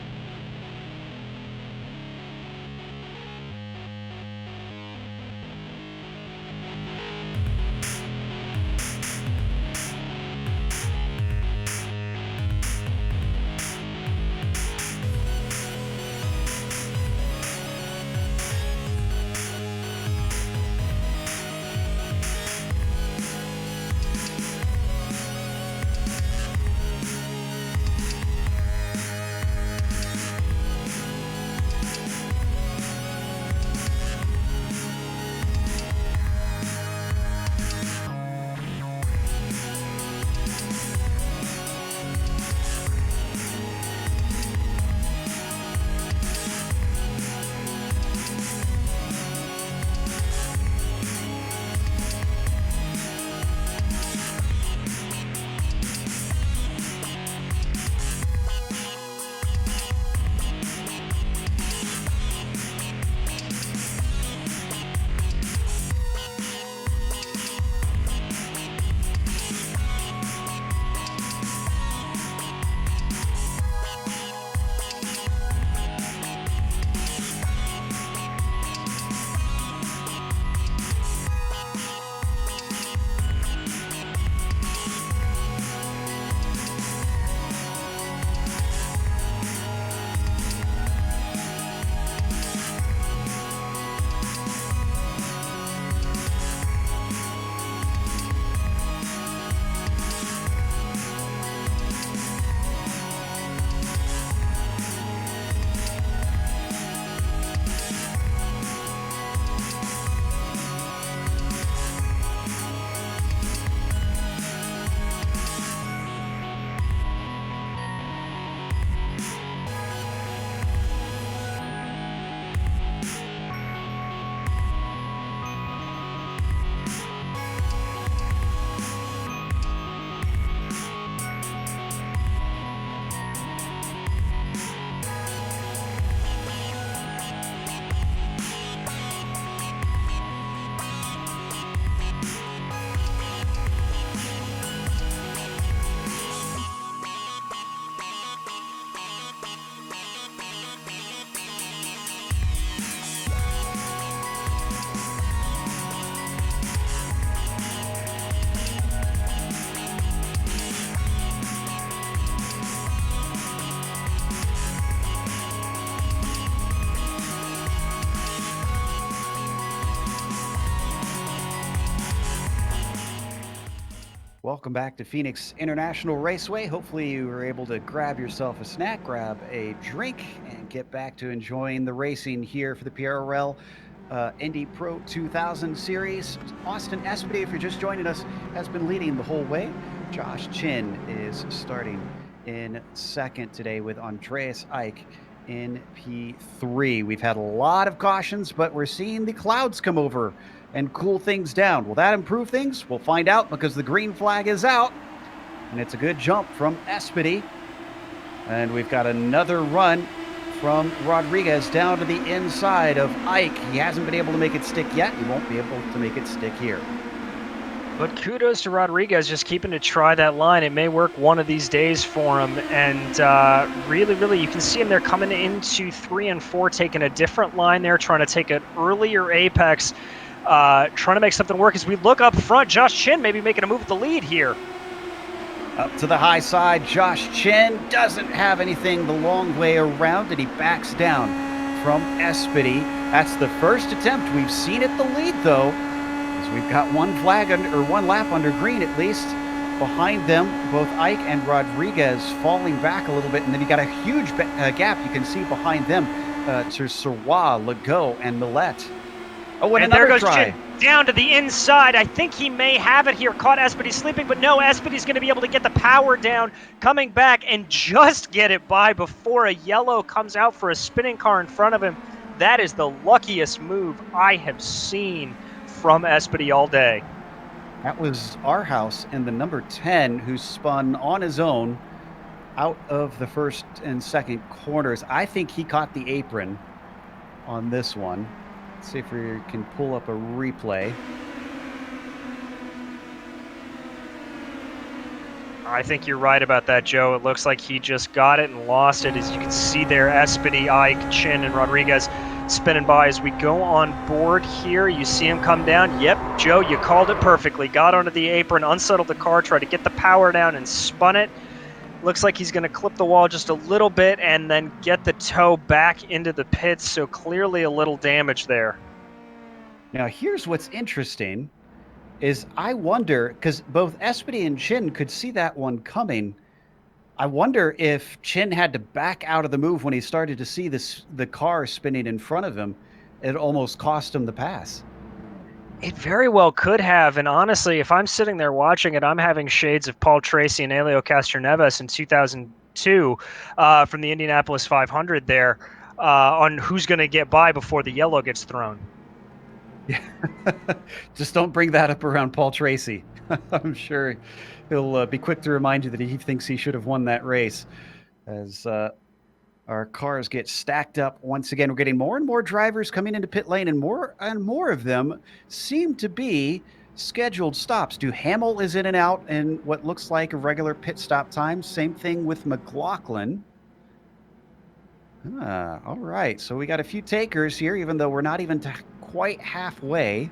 Welcome back to Phoenix International Raceway. Hopefully you were able to grab yourself a snack, grab a drink, and get back to enjoying the racing here for the PRL Indy Pro 2000 Series. Austin Espedy, if you're just joining us, has been leading the whole way. Josh Chin is starting in second today with Andreas Eich in P3. We've had a lot of cautions, but we're seeing the clouds come over and cool things down. Will that improve things? We'll find out because the green flag is out, and it's a good jump from Espedy. And we've got another run from Rodriguez down to the inside of Eich. He hasn't been able to make it stick yet. He won't be able to make it stick here. But kudos to Rodriguez just keeping to try that line. It may work one of these days for him. And really, you can see him there coming into 3 and 4, taking a different line there, trying to take an earlier apex, trying to make something work. As we look up front, Josh Chin maybe making a move at the lead here. Up to the high side, Josh Chin doesn't have anything the long way around, and he backs down from Espedy. That's the first attempt we've seen at the lead, though. We've got one lap under green at least. Behind them, both Eich and Rodriguez falling back a little bit, and then you got a huge gap you can see behind them to Sirwa, Legault, and Millet. Oh, and there goes try. Chin down to the inside. I think he may have it here. Caught Espedy sleeping, but no, Espedy's going to be able to get the power down, coming back and just get it by before a yellow comes out for a spinning car in front of him. That is the luckiest move I have seen from Espedy all day. That was our house in the number 10 who spun on his own out of the first and second corners. I think he caught the apron on this one. Let's see if we can pull up a replay. I think you're right about that, Joe. It looks like he just got it and lost it. As you can see there, Espedy, Eich, Chin, and Rodriguez spinning by as we go on board here. You see him come down. Yep, Joe, you called it perfectly. Got onto the apron, unsettled the car, tried to get the power down and spun it. Looks like he's going to clip the wall just a little bit and then get the toe back into the pits, so clearly a little damage there. Now, here's what's interesting is I wonder, because both Espedy and Chin could see that one coming, I wonder if Chin had to back out of the move when he started to see the car spinning in front of him. It almost cost him the pass. It very well could have, and honestly, if I'm sitting there watching it, I'm having shades of Paul Tracy and Helio Castroneves in 2002 from the Indianapolis 500 there on who's going to get by before the yellow gets thrown. Yeah, just don't bring that up around Paul Tracy. I'm sure he'll be quick to remind you that he thinks he should have won that race. As our cars get stacked up once again, we're getting more and more drivers coming into pit lane, and more of them seem to be scheduled stops. Duhamel is in and out in what looks like a regular pit stop time. Same thing with McLaughlin. All right, so we got a few takers here, even though we're not even quite halfway.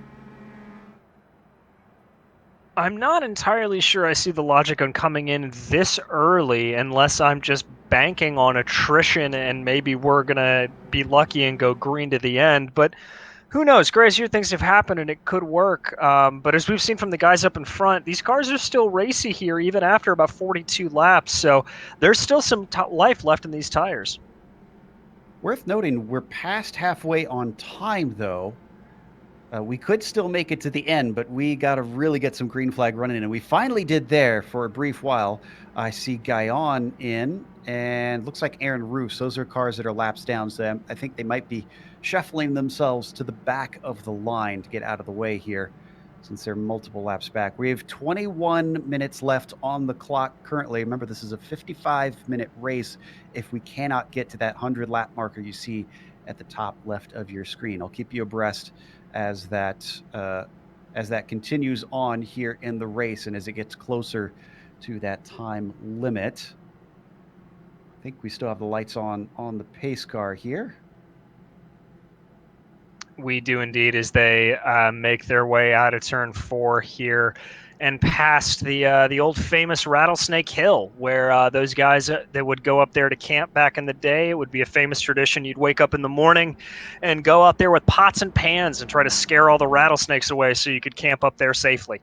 I'm not entirely sure I see the logic on coming in this early unless I'm just banking on attrition and maybe we're going to be lucky and go green to the end. But who knows? Crazier things have happened and it could work. But as we've seen from the guys up in front, these cars are still racy here even after about 42 laps. So there's still some life left in these tires. Worth noting, we're past halfway on time, though. We could still make it to the end, but we got to really get some green flag running in. And we finally did there for a brief while. I see Guyon in, and looks like Aaron Roos. Those are cars that are laps down, so I think they might be shuffling themselves to the back of the line to get out of the way here, since they're multiple laps back. We have 21 minutes left on the clock currently. Remember, this is a 55-minute race if we cannot get to that 100-lap marker you see at the top left of your screen. I'll keep you abreast as that continues on here in the race and as it gets closer to that time limit. I think we still have the lights on the pace car here. We do indeed, as they make their way out of turn 4 here and past the old famous Rattlesnake Hill, where those guys that would go up there to camp back in the day. It would be a famous tradition. You'd wake up in the morning and go out there with pots and pans and try to scare all the rattlesnakes away so you could camp up there safely.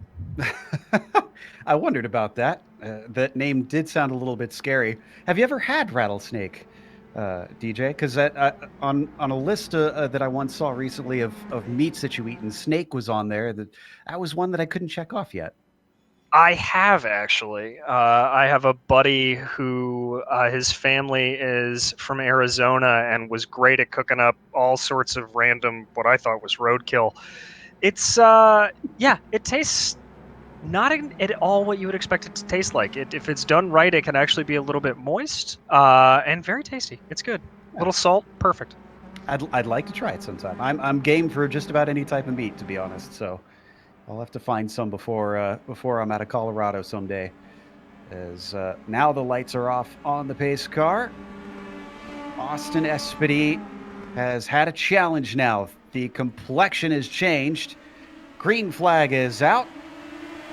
I wondered about that. That name did sound a little bit scary. Have you ever had rattlesnake, DJ? Because on a list that I once saw recently of meats that you eat, and snake was on there. That was one that I couldn't check off yet. I have actually. I have a buddy who his family is from Arizona and was great at cooking up all sorts of random, what I thought was roadkill. It's yeah, it tastes not at all what you would expect it to taste like. If it's done right, it can actually be a little bit moist and very tasty. It's good. Little salt, perfect. I'd like to try it sometime. I'm game for just about any type of meat, to be honest. So I'll have to find some before I'm out of Colorado someday. As now the lights are off on the pace car. Austin Espedy has had a challenge now. The complexion has changed. Green flag is out.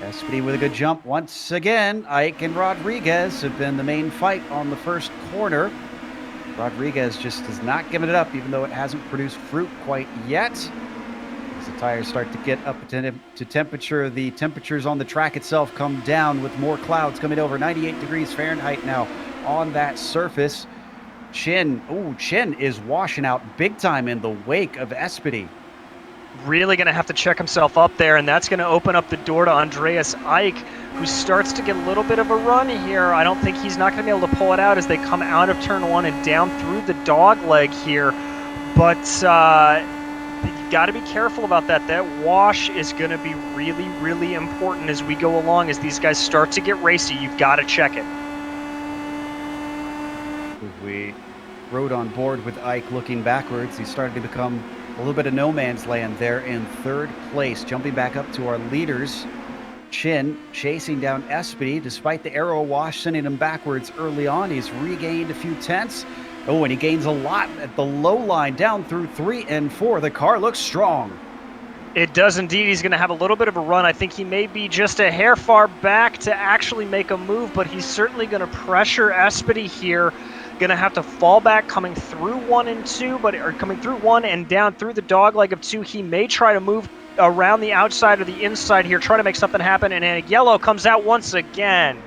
Espedy with a good jump once again. Ike and Rodriguez have been the main fight on the first corner. Rodriguez just has not given it up, even though it hasn't produced fruit quite yet. As the tires start to get up to temperature, the temperatures on the track itself come down with more clouds coming over. 98 degrees Fahrenheit now on that surface. Chin is washing out big time in the wake of Espedy. Really going to have to check himself up there, and that's going to open up the door to Andreas Ike, who starts to get a little bit of a run here. I don't think he's not going to be able to pull it out as they come out of turn one and down through the dog leg here. But you got to be careful about that. That wash is going to be really, really important as we go along. As these guys start to get racy, you've got to check it. We rode on board with Ike looking backwards. He started to become a little bit of no man's land there in third place. Jumping back up to our leaders. Chin chasing down Espedy. Despite the aero wash sending him backwards early on, he's regained a few tenths. Oh, and he gains a lot at the low line down through 3 and 4. The car looks strong. It does indeed. He's going to have a little bit of a run. I think he may be just a hair far back to actually make a move, but he's certainly going to pressure Espedy here. Going to have to fall back coming through 1 and 2, or coming through 1 and down through the dog leg of 2. He may try to move around the outside or the inside here, try to make something happen, and a yellow comes out once again.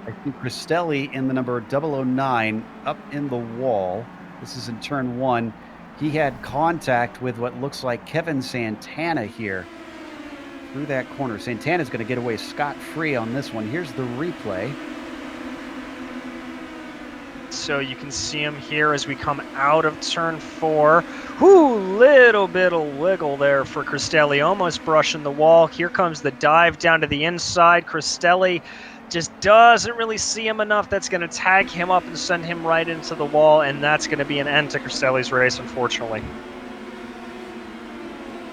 I think Cristelli in the number 009 up in the wall. This is in turn 1. He had contact with what looks like Kevin Santana here through that corner. Santana's going to get away scot-free on this one. Here's the replay. So you can see him here as we come out of turn 4. Whoo, little bit of wiggle there for Cristelli, almost brushing the wall. Here comes the dive down to the inside. Cristelli just doesn't really see him enough. That's going to tag him up and send him right into the wall, and that's going to be an end to Cristelli's race, unfortunately.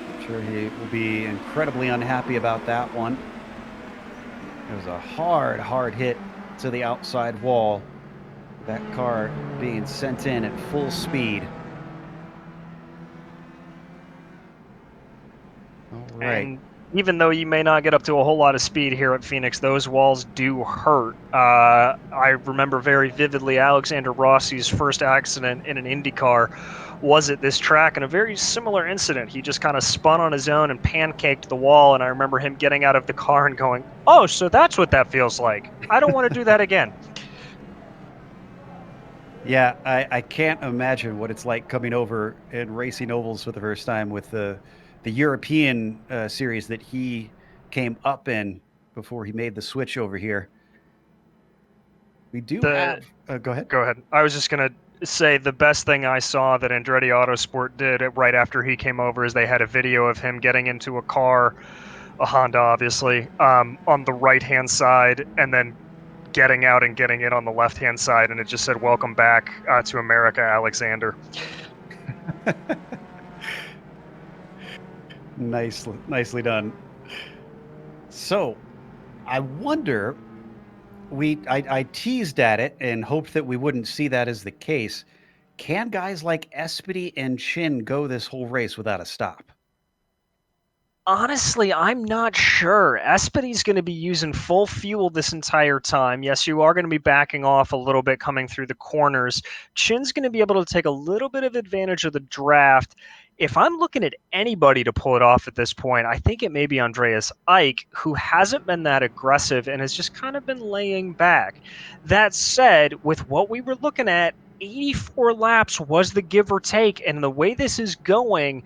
I'm sure he will be incredibly unhappy about that one. It was a hard hit to the outside wall. That car being sent in at full speed. All right. And even though you may not get up to a whole lot of speed here at Phoenix, those walls do hurt. I remember very vividly Alexander Rossi's first accident in an Indy car was at this track, and a very similar incident. He just kind of spun on his own and pancaked the wall, and I remember him getting out of the car and going, "Oh, so that's what that feels like. I don't want to do that again." Yeah, I can't imagine what it's like coming over and racing ovals for the first time with the European series that he came up in before he made the switch over here. We do have... go ahead. Go ahead. I was just going to say the best thing I saw that Andretti Autosport did right after he came over is they had a video of him getting into a car, a Honda obviously, on the right-hand side, and then getting out and getting it on the left-hand side, and it just said, "Welcome back to America, Alexander." Nicely done. So, I wonder, I teased at it and hoped that we wouldn't see that as the case. Can guys like Espedy and Chin go this whole race without a stop? Honestly, I'm not sure. Espedy's going to be using full fuel this entire time. Yes, you are going to be backing off a little bit coming through the corners. Chin's going to be able to take a little bit of advantage of the draft. if I'm looking at anybody to pull it off at this point, I think it may be Andreas Eick, who hasn't been that aggressive and has just kind of been laying back. That said, with what we were looking at, 84 laps was the give or take, and the way this is going,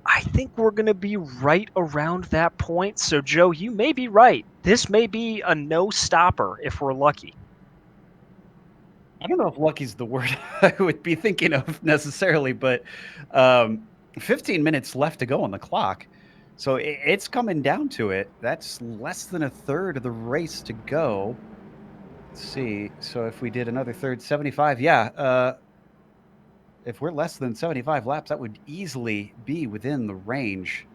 I think we're going to be right around that point. So, Joe, you may be right. This may be a no-stopper if we're lucky. I don't know if lucky's the word I would be thinking of necessarily, but 15 minutes left to go on the clock. So it's coming down to it. That's less than a third of the race to go. Let's see. So if we did another third, 75, yeah. If we're less than 75 laps, that would easily be within the range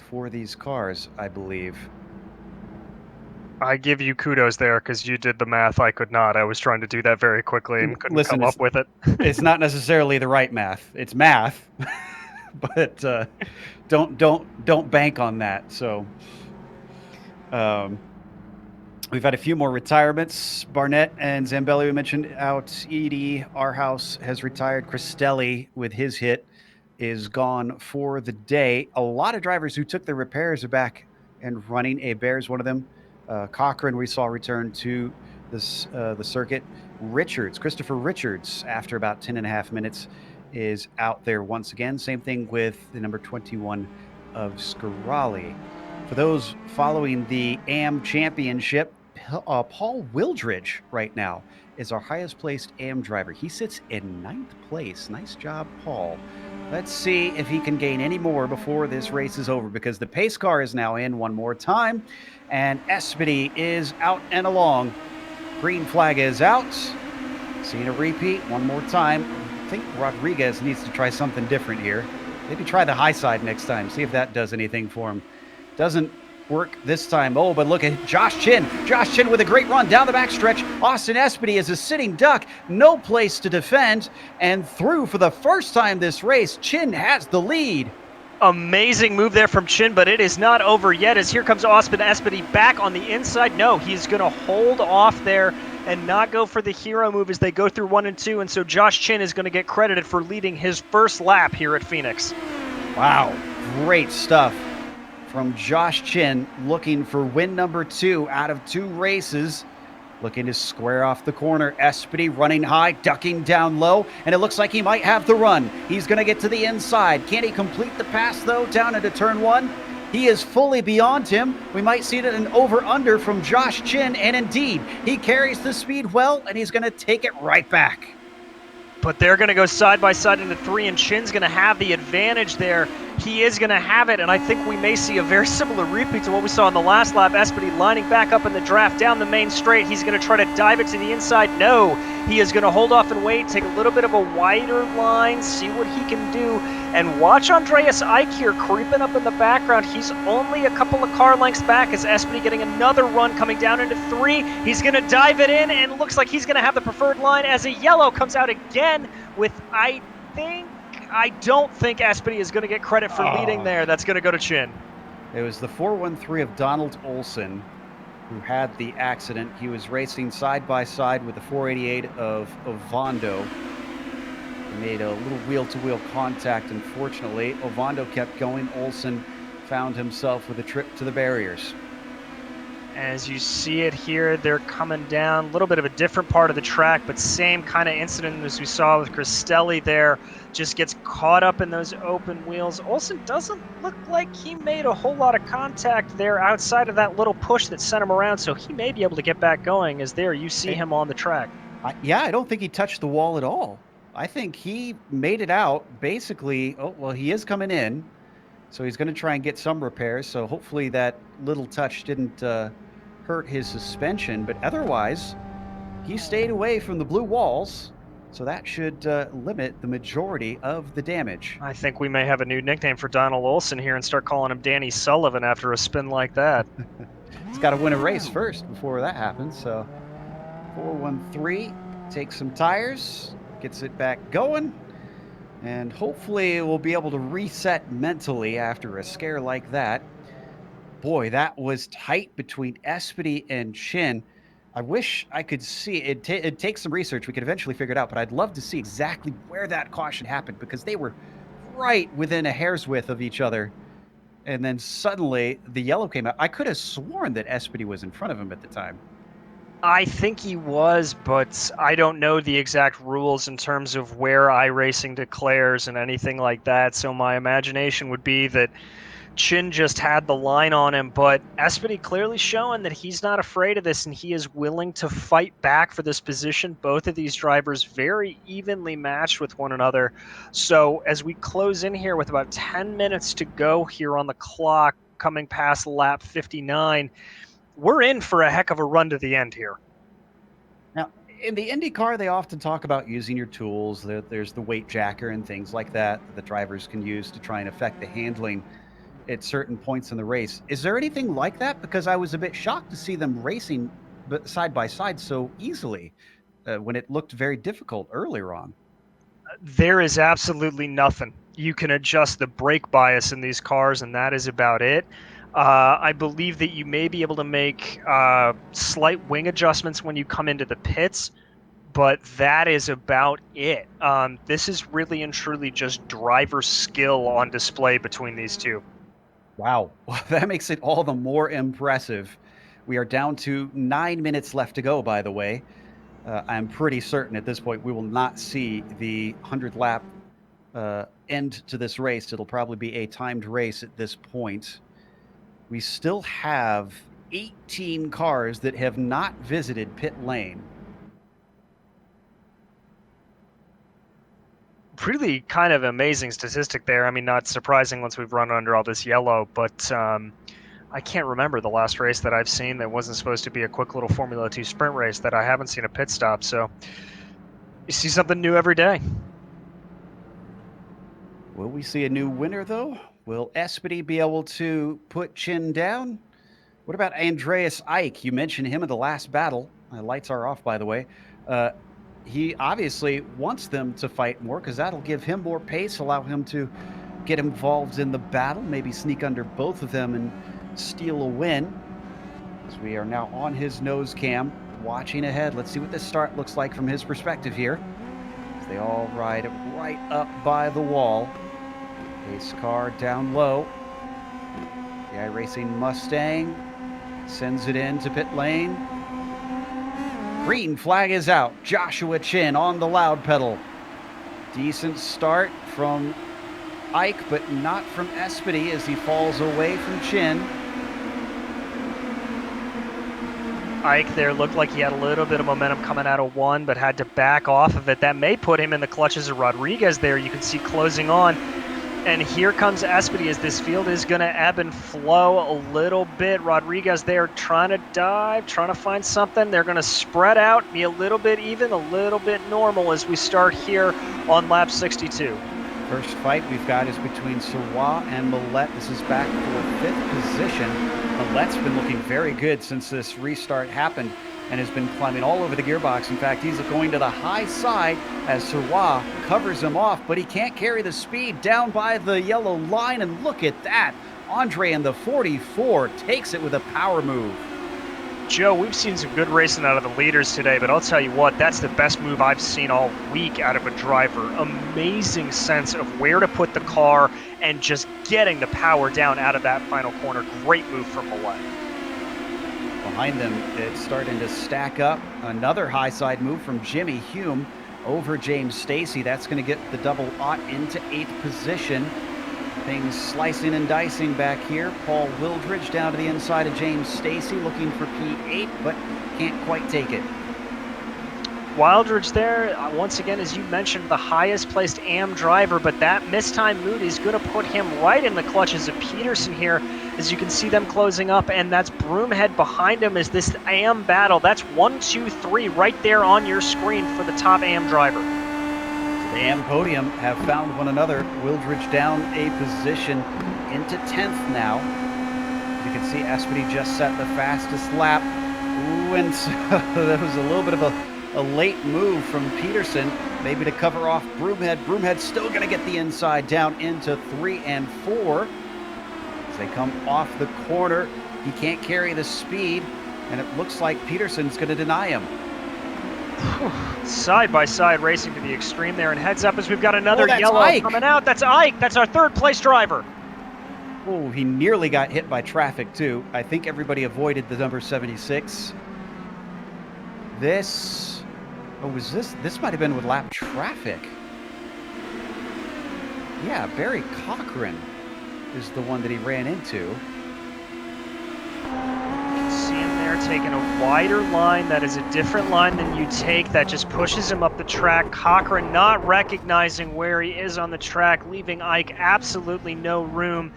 for these cars, I believe. I give you kudos there because you did the math. I could not. I was trying to do that very quickly and couldn't come up with it. It's not necessarily the right math. It's math, but don't bank on that. So we've had a few more retirements. Barnett and Zambelli, we mentioned out. Edie, our house, has retired. Cristelli, with his hit, is gone for the day. A lot of drivers who took their repairs are back and running. Hebert's one of them. Cochran, we saw return to the circuit. Christopher Richards, after about 10 and a half minutes, is out there once again. Same thing with the number 21 of Scarali. For those following the AM Championship, Paul Wildridge right now is our highest placed AM driver. He sits in 9th place. Nice job, Paul. Let's see if he can gain any more before this race is over, because the pace car is now in one more time, and Espedy is out and along. Green flag is out. Seeing a repeat one more time. I think Rodriguez needs to try something different here. Maybe try the high side next time. See if that does anything for him. Doesn't work this time. Oh, but look at Josh Chin. Josh Chin with a great run down the backstretch. Austin Espedy is a sitting duck. No place to defend. And through for the first time this race, Chin has the lead. Amazing move there from Chin, but it is not over yet, as here comes Austin Espedy back on the inside. No, he's going to hold off there and not go for the hero move as they go through 1 and 2. And so Josh Chin is going to get credited for leading his first lap here at Phoenix. Wow, great stuff from Josh Chin, looking for win number 2 out of 2 races. Looking to square off the corner. Espedy running high, ducking down low, and it looks like he might have the run. He's going to get to the inside. Can he complete the pass, though, down into turn 1? He is fully beyond him. We might see an over-under from Josh Chin, and indeed, he carries the speed well, and he's going to take it right back. But they're going to go side by side into 3, and Chin's going to have the advantage there. He is going to have it, and I think we may see a very similar repeat to what we saw in the last lap. Espedy lining back up in the draft down the main straight. He's going to try to dive it to the inside. No, he is going to hold off and wait, take a little bit of a wider line, see what he can do, and watch Andreas Eick here creeping up in the background. He's only a couple of car lengths back as Espedy getting another run coming down into 3. He's going to dive it in, and it looks like he's going to have the preferred line as a yellow comes out again with, I don't think Espedy is going to get credit for leading there. That's going to go to Chin. It was the 413 of Donald Olson who had the accident. He was racing side by side with the 488 of Ovando. He made a little wheel-to-wheel contact, unfortunately. Ovando kept going. Olson found himself with a trip to the barriers. As you see it here, they're coming down a little bit of a different part of the track, but same kind of incident as we saw with Cristelli there. Just gets caught up in those open wheels. Olson doesn't look like he made a whole lot of contact there outside of that little push that sent him around, so he may be able to get back going as there you see him on the track. Yeah, I don't think he touched the wall at all. I think he made it out basically. Oh, well, he is coming in, so he's going to try and get some repairs, so hopefully that little touch didn't hurt his suspension, but otherwise he stayed away from the blue walls, so that should limit the majority of the damage. I think we may have a new nickname for Donald Olson here and start calling him Danny Sullivan after a spin like that. He's got to win a race first before that happens. So 413 takes some tires, gets it back going, and hopefully we'll be able to reset mentally after a scare like that. Boy, that was tight between Espedy and Chin. I wish I could see it. It takes some research. We could eventually figure it out, but I'd love to see exactly where that caution happened, because they were right within a hair's width of each other. And then suddenly the yellow came out. I could have sworn that Espedy was in front of him at the time. I think he was, but I don't know the exact rules in terms of where iRacing declares and anything like that. So my imagination would be that Chin just had the line on him, but Espedy clearly showing that he's not afraid of this and he is willing to fight back for this position. Both of these drivers very evenly matched with one another. So as we close in here with about 10 minutes to go here on the clock, coming past lap 59, we're in for a heck of a run to the end here. Now, in the IndyCar, they often talk about using your tools. There's the weight jacker and things like that that drivers can use to try and affect the handling at certain points in the race. Is there anything like that? Because I was a bit shocked to see them racing side by side so easily when it looked very difficult earlier on. There is absolutely nothing. You can adjust the brake bias in these cars, and that is about it. I believe that you may be able to make slight wing adjustments when you come into the pits, but that is about it. This is really and truly just driver skill on display between these two. Wow, well, that makes it all the more impressive. We are down to 9 minutes left to go, by the way. I'm pretty certain at this point we will not see the 100 lap end to this race. It'll probably be a timed race at this point. We still have 18 cars that have not visited pit lane. Really kind of amazing statistic there. I mean, not surprising once we've run under all this yellow, but I can't remember the last race that I've seen that wasn't supposed to be a quick little Formula 2 sprint race that I haven't seen a pit stop. So you see something new every day. Will we see a new winner, though? Will Espedy be able to put Chin down? What about Andreas Eich? You mentioned him in the last battle. My lights are off, by the way. He obviously wants them to fight more because that'll give him more pace, allow him to get involved in the battle, maybe sneak under both of them and steal a win. As we are now on his nose cam, watching ahead. Let's see what this start looks like from his perspective here. As they all ride right up by the wall. Pace car down low. The iRacing Mustang sends it into pit lane. Green flag is out. Joshua Chin on the loud pedal. Decent start from Eich, but not from Espedy as he falls away from Chin. Eich there looked like he had a little bit of momentum coming out of one, but had to back off of it. That may put him in the clutches of Rodriguez there. You can see closing on. And here comes Espedy as this field is going to ebb and flow a little bit. Rodriguez there trying to dive, trying to find something. They're going to spread out, be a little bit even, a little bit normal as we start here on lap 62. First fight we've got is between Sirwa and Millette. This is back for 5th position. Millette's been looking very good since this restart happened and has been climbing all over the gearbox. In fact, he's going to the high side as Sirwa covers him off, but he can't carry the speed down by the yellow line. And look at that. Andre in the 44 takes it with a power move. Joe, we've seen some good racing out of the leaders today, but I'll tell you what, that's the best move I've seen all week out of a driver. Amazing sense of where to put the car and just getting the power down out of that final corner. Great move from Millette. Behind them, it's starting to stack up. Another high side move from Jimmy Hume over James Stacy. That's going to get the double aught into 8th position. Things slicing and dicing back here. Paul Wildridge down to the inside of James Stacy looking for P8, but can't quite take it. Wildridge there, once again, as you mentioned, the highest placed AM driver, but that mistime mood is going to put him right in the clutches of Peterson here, as you can see them closing up, and that's Broomhead behind him as this AM battle. That's 1, 2, 3 right there on your screen for the top AM driver. The AM podium have found one another. Wildridge down a position into 10th now. You can see Espedy just set the fastest lap. Ooh, and so that was a little bit of a late move from Peterson, maybe to cover off Broomhead. Broomhead's still going to get the inside down into 3 and 4. As they come off the corner, he can't carry the speed, and it looks like Peterson's going to deny him. Side-by-side racing to the extreme there, and heads up as we've got another that's yellow Ike. coming out. That's Ike. That's our third-place driver. Oh, he nearly got hit by traffic, too. I think everybody avoided the number 76. This might have been with lap traffic. Yeah, Barry Cochran is the one that he ran into. See him there taking a wider line. That is a different line than you take. That just pushes him up the track. Cochran not recognizing where he is on the track, leaving Ike absolutely no room.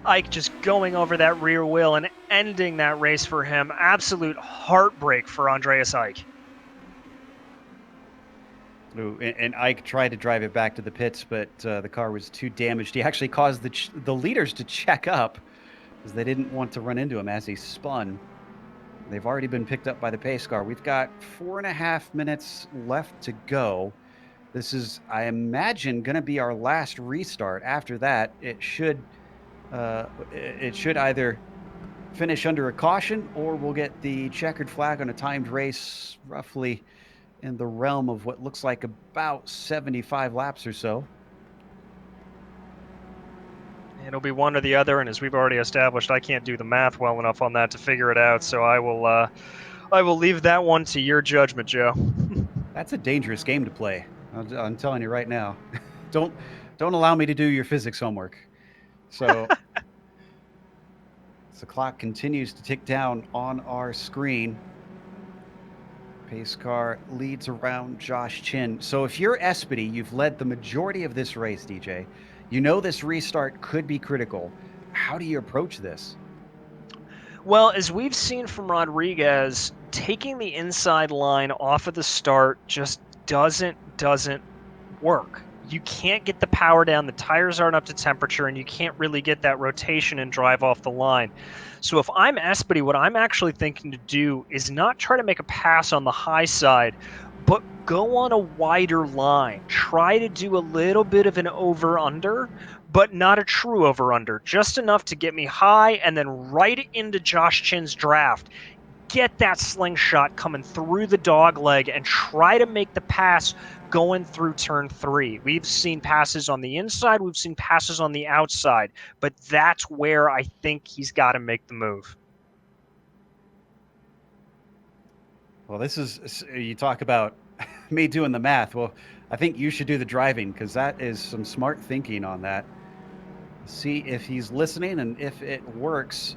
Ike just going over that rear wheel and ending that race for him. Absolute heartbreak for Andreas Ike. Ooh, and Ike tried to drive it back to the pits, but the car was too damaged. He actually caused the leaders to check up because they didn't want to run into him as he spun. They've already been picked up by the pace car. We've got 4.5 minutes left to go. This is, I imagine, going to be our last restart. After that, it should either finish under a caution or we'll get the checkered flag on a timed race roughly in the realm of what looks like about 75 laps or so. It'll be one or the other, and as we've already established, I can't do the math well enough on that to figure it out, so I will leave that one to your judgment, Joe. That's a dangerous game to play. I'm telling you right now. Don't allow me to do your physics homework. So the clock continues to tick down on our screen. Pace car leads around Josh Chin. So if you're Espedy, you've led the majority of this race, DJ. You know this restart could be critical. How do you approach this? Well, as we've seen from Rodriguez, taking the inside line off of the start just doesn't work. You can't get the power down, the tires aren't up to temperature, and you can't really get that rotation and drive off the line. So if I'm Espedy, what I'm actually thinking to do is not try to make a pass on the high side, but go on a wider line. Try to do a little bit of an over-under, but not a true over-under. Just enough to get me high and then right into Josh Chin's draft. Get that slingshot coming through the dog leg and try to make the pass going through turn 3. We've seen passes on the inside, we've seen passes on the outside, but that's where I think he's got to make the move. Well, this is, you talk about me doing the math. Well, I think you should do the driving because that is some smart thinking on that. See if he's listening and if it works.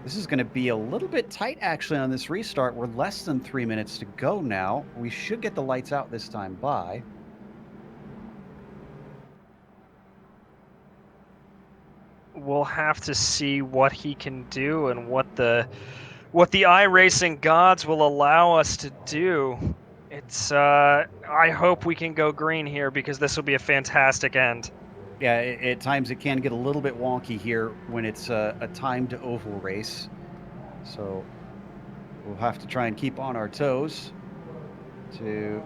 This is going to be a little bit tight, actually, on this restart. We're less than 3 minutes to go now. We should get the lights out this time by. We'll have to see what he can do and what the iRacing gods will allow us to do. It's I hope we can go green here because this will be a fantastic end. Yeah, at times it can get a little bit wonky here when it's a timed oval race. So we'll have to try and keep on our toes to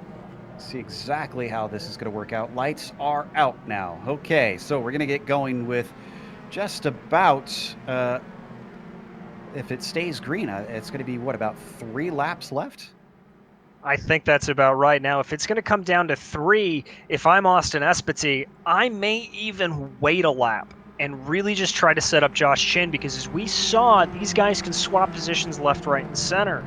see exactly how this is going to work out. Lights are out now. Okay, so we're going to get going with just about, if it stays green, it's going to be, what, about 3 laps left? I think that's about right. Now, if it's going to come down to 3, if I'm Austin Espety, I may even wait a lap and really just try to set up Josh Chin because as we saw, these guys can swap positions left, right, and center.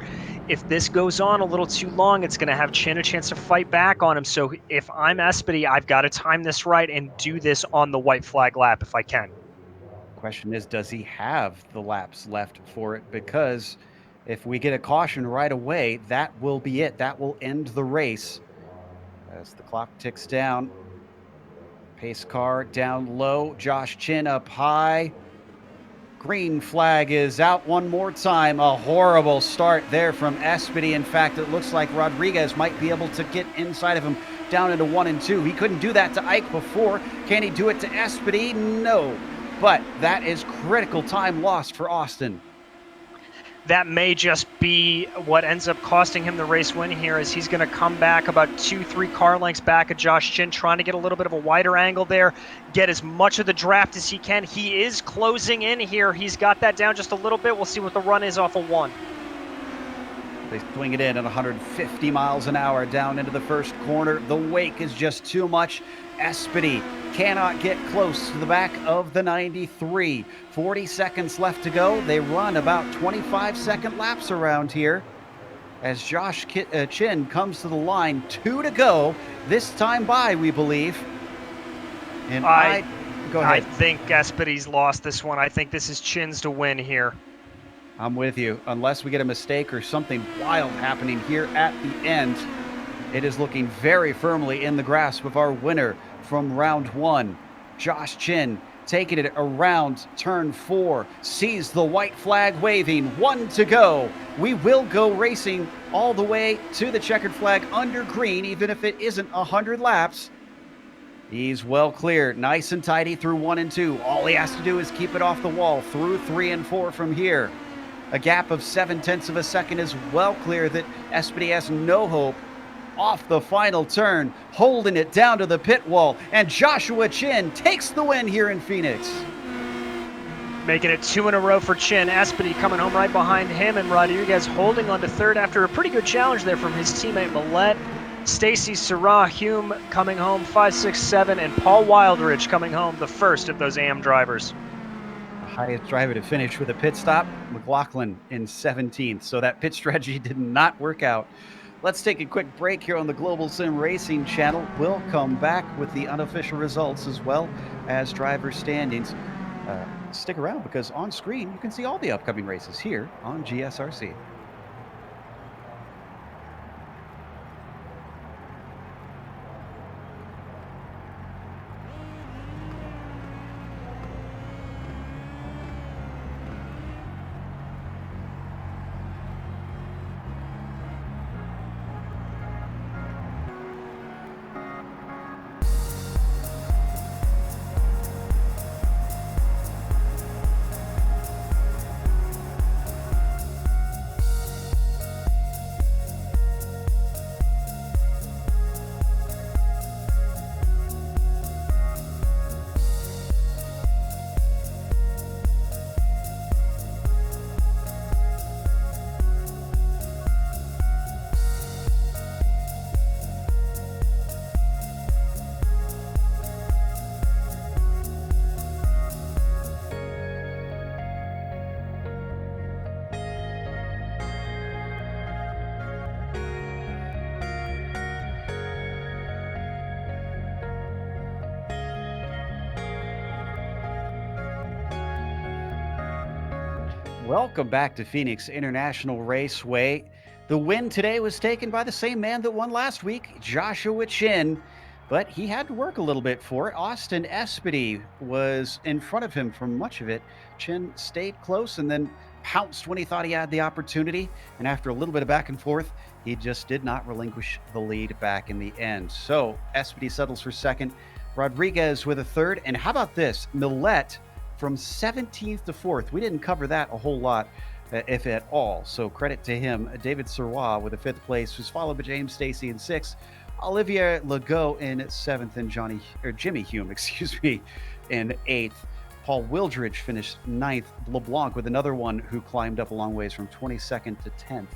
If this goes on a little too long, it's going to have Chin a chance to fight back on him. So if I'm Espety, I've got to time this right and do this on the white flag lap if I can. Question is, does he have the laps left for it? Because if we get a caution right away, that will be it. That will end the race. As the clock ticks down, pace car down low, Josh Chin up high. Green flag is out one more time. A horrible start there from Espety. In fact, it looks like Rodriguez might be able to get inside of him down into 1 and 2. He couldn't do that to Ike before. Can he do it to Espety? No. But that is critical time lost for Austin. That may just be what ends up costing him the race win here as he's going to come back about 2-3 car lengths back at Josh Chin, trying to get a little bit of a wider angle there, get as much of the draft as he can. He is closing in here. He's got that down just a little bit. We'll see what the run is off of 1. They swing it in at 150 miles an hour down into the first corner. The wake is just too much. Espedy cannot get close to the back of the 93. 40 seconds left to go. They run about 25-second laps around here as Josh Chin comes to the line. 2 to go. This time by, we believe. And go ahead. I think Espedy's lost this one. I think this is Chin's to win here. I'm with you. Unless we get a mistake or something wild happening here at the end, it is looking very firmly in the grasp of our winner from round 1. Josh Chin taking it around turn 4, sees the white flag waving. 1 to go. We will go racing all the way to the checkered flag under green, even if it isn't 100 laps. He's well cleared, nice and tidy through 1 and 2. All he has to do is keep it off the wall through 3 and 4 from here. A gap of 0.7 of a second is well clear that Espedy has no hope. Off the final turn, holding it down to the pit wall, and Joshua Chin takes the win here in Phoenix. Making it 2 in a row for Chin. Espedy coming home right behind him, and Rodriguez holding on to third after a pretty good challenge there from his teammate Millette. Stacy Sarah Hume coming home 5, 6, 7, and Paul Wildridge coming home the first of those AM drivers. Highest driver to finish with a pit stop, McLaughlin in 17th. So that pit strategy did not work out. Let's take a quick break here on the Global Sim Racing Channel. We'll come back with the unofficial results as well as driver standings. Stick around because on screen you can see all the upcoming races here on GSRC. Welcome back to Phoenix International Raceway. The win today was taken by the same man that won last week, Joshua Chin, but he had to work a little bit for it. Austin Espedy was in front of him for much of it. Chin stayed close and then pounced when he thought he had the opportunity. And after a little bit of back and forth, he just did not relinquish the lead back in the end. So Espedy settles for second, Rodriguez with a third. And how about this? Millette from 17th to 4th. We didn't cover that a whole lot, if at all. So credit to him. David Sirois with a 5th place was followed by James Stacy in 6th. Olivier Legault in 7th, and Jimmy Hume, in 8th. Paul Wildridge finished 9th. LeBlanc with another one who climbed up a long ways from 22nd to 10th.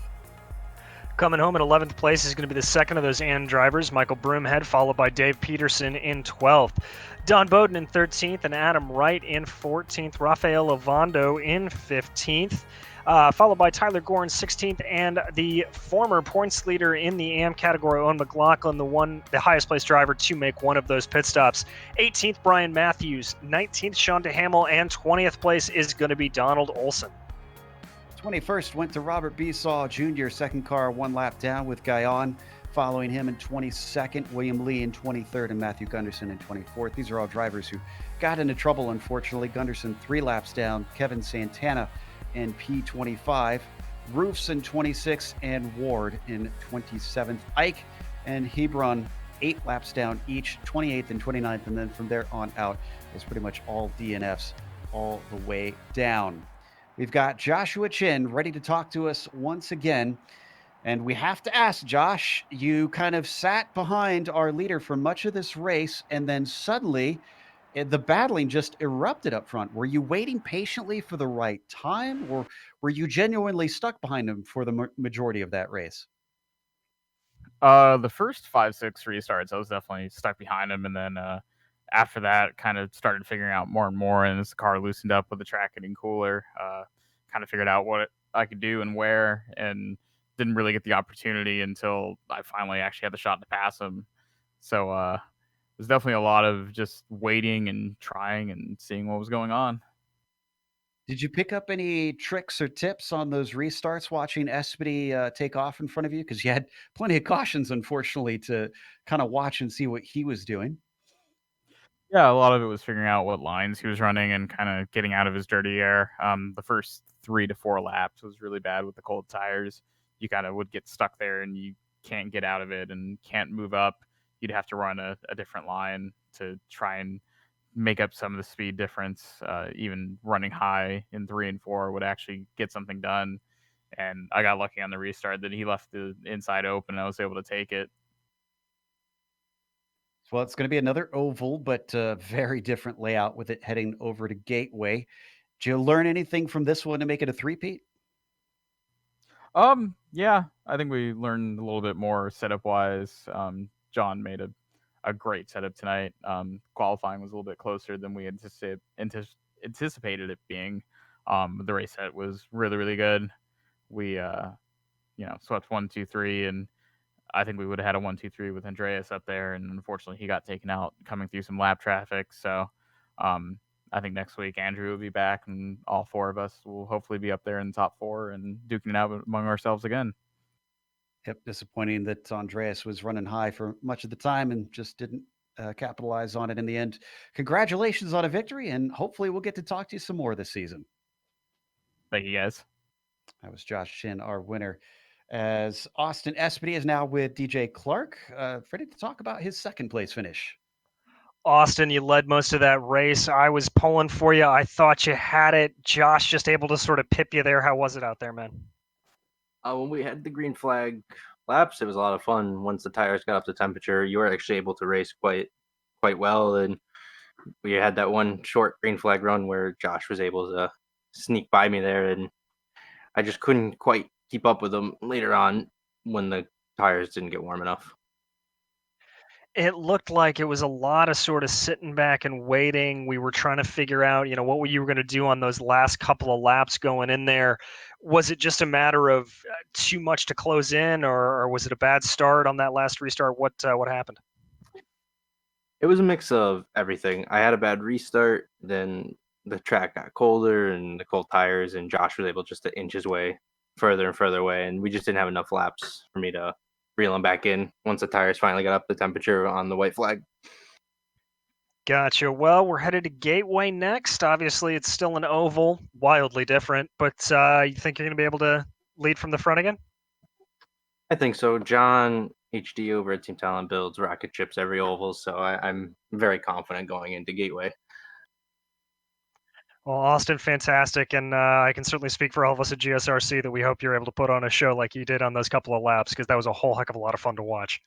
Coming home in 11th place is going to be the second of those AND drivers, Michael Broomhead, followed by Dave Peterson in 12th. Don Bowden in 13th and Adam Wright in 14th. Rafael Ovando in 15th. Followed by Tyler Gore in 16th, and the former points leader in the AM category, Owen McLaughlin, the highest placed driver to make one of those pit stops. 18th, Brian Matthews. 19th, Sean DeHamel, and 20th place is going to be Donald Olson. 21st went to Robert Besaw Jr., second car, 1 lap down with Guyon. Following him in 22nd, William Lee in 23rd, and Matthew Gunderson in 24th. These are all drivers who got into trouble, unfortunately. Gunderson 3 laps down, Kevin Santana in P25, Roofs in 26th, and Ward in 27th. Ike and Hebron 8 laps down each, 28th and 29th, and then from there on out is pretty much all DNFs all the way down. We've got Joshua Chin ready to talk to us once again. And we have to ask, Josh, you kind of sat behind our leader for much of this race, and then suddenly the battling just erupted up front. Were you waiting patiently for the right time, or were you genuinely stuck behind him for the majority of that race? The first 5, 6 restarts, I was definitely stuck behind him, and then after that, kind of started figuring out more and more. And as the car loosened up with the track getting cooler, kind of figured out what I could do and where, and didn't really get the opportunity until I finally actually had the shot to pass him. So it was definitely a lot of just waiting and trying and seeing what was going on. Did you pick up any tricks or tips on those restarts watching Espedy take off in front of you? Because you had plenty of cautions, unfortunately, to kind of watch and see what he was doing. Yeah, a lot of it was figuring out what lines he was running and kind of getting out of his dirty air. The first 3 to 4 laps was really bad with the cold tires. You kind of would get stuck there and you can't get out of it and can't move up. You'd have to run a different line to try and make up some of the speed difference. Even running high in 3 and 4 would actually get something done. And I got lucky on the restart that he left the inside open and I was able to take it. Well, it's going to be another oval, but very different layout with it heading over to Gateway. Did you learn anything from this one to make it a three-peat? Yeah, I think we learned a little bit more setup wise. John made a great setup tonight. Qualifying was a little bit closer than we anticipated it being. The race set was really, really good. We, swept 1, 2, 3, and I think we would have had a 1, 2, 3 with Andreas up there, and unfortunately he got taken out coming through some lap traffic. So, um, I think next week Andrew will be back, and all 4 of us will hopefully be up there in the top 4 and duking it out among ourselves again. Yep, disappointing that Andreas was running high for much of the time and just didn't capitalize on it in the end. Congratulations on a victory, and hopefully we'll get to talk to you some more this season. Thank you guys. That was Josh Shin, our winner. As Austin Espedy is now with DJ Clark, ready to talk about his second place finish. Austin, you led most of that race. I was pulling for you. I thought you had it. Josh just able to sort of pip you there. How was it out there, man? When we had the green flag laps, it was a lot of fun. Once the tires got up to temperature, you were actually able to race quite well. And we had that one short green flag run where Josh was able to sneak by me there, and I just couldn't quite keep up with him later on when the tires didn't get warm enough. It looked like it was a lot of sort of sitting back and waiting. We were trying to figure out, what you were going to do on those last couple of laps going in there. Was it just a matter of too much to close in, or was it a bad start on that last restart? What happened? It was a mix of everything. I had a bad restart, then the track got colder and the cold tires, and Josh was able just to inch his way further and further away, and we just didn't have enough laps for me to reel him back in once the tires finally got up to temperature on the white flag. Gotcha. Well, we're headed to Gateway next. Obviously, it's still an oval, wildly different, but you think you're going to be able to lead from the front again? I think so. John HD over at Team Talent builds rocket ships every oval, so I'm very confident going into Gateway. Well, Austin, fantastic, and I can certainly speak for all of us at GSRC that we hope you're able to put on a show like you did on those couple of laps, because that was a whole heck of a lot of fun to watch.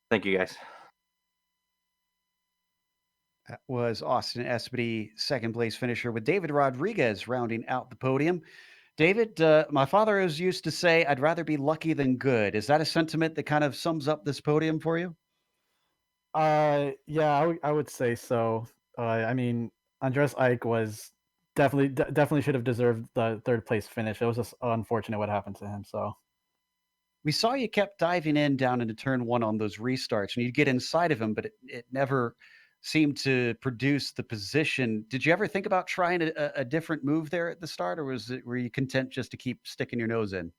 Thank you, guys. That was Austin Espedy, second place finisher, with David Rodriguez rounding out the podium. David, my father always used to say, I'd rather be lucky than good. Is that a sentiment that kind of sums up this podium for you? Yeah, I would say so. I mean, Andres Ike was definitely should have deserved the third place finish. It was just unfortunate what happened to him. So We saw you kept diving in down into turn one on those restarts, and you'd get inside of him, but it never seemed to produce the position. Did you ever think about trying a different move there at the start, or were you content just to keep sticking your nose in?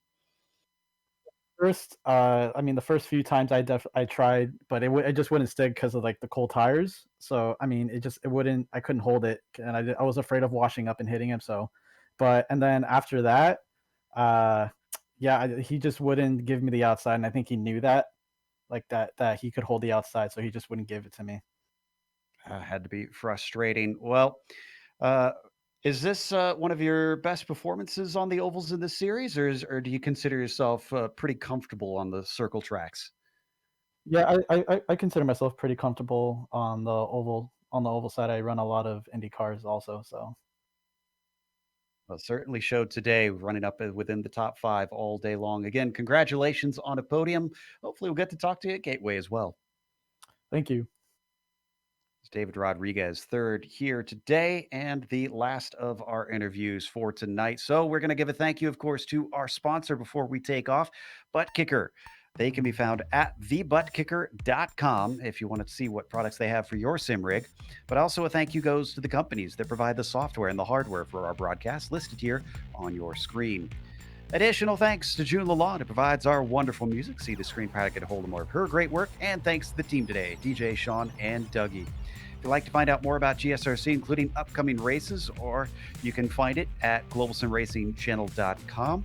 first, I mean, the first few times I tried, but it just wouldn't stick because of like the cold tires. So I mean, it wouldn't. I couldn't hold it, and I was afraid of washing up and hitting him. So, and then after that, uh, yeah, he just wouldn't give me the outside, and I think he knew that, like that he could hold the outside, so he just wouldn't give it to me. Had to be frustrating. Well, uh, is this one of your best performances on the ovals in this series, or do you consider yourself pretty comfortable on the circle tracks? Yeah, I consider myself pretty comfortable on the oval on the oval side, I run a lot of Indy cars also. So Well, certainly showed today, running up within the top 5 all day long. Again, congratulations on a podium. Hopefully, we'll get to talk to you at Gateway as well. thank you. It's David Rodriguez, third here today, and the last of our interviews for tonight. So we're going to give a thank you, of course, to our sponsor before we take off, ButtKicker. They can be found at thebuttkicker.com if you want to see what products they have for your sim rig. But also a thank you goes to the companies that provide the software and the hardware for our broadcast listed here on your screen. Additional thanks to June Lalonde, who provides our wonderful music. See the screen product, get a hold of more of her great work. And thanks to the team today, DJ, Sean, and Dougie. If you'd like to find out more about GSRC, including upcoming races, or you can find it at globalsimracingchannel.com.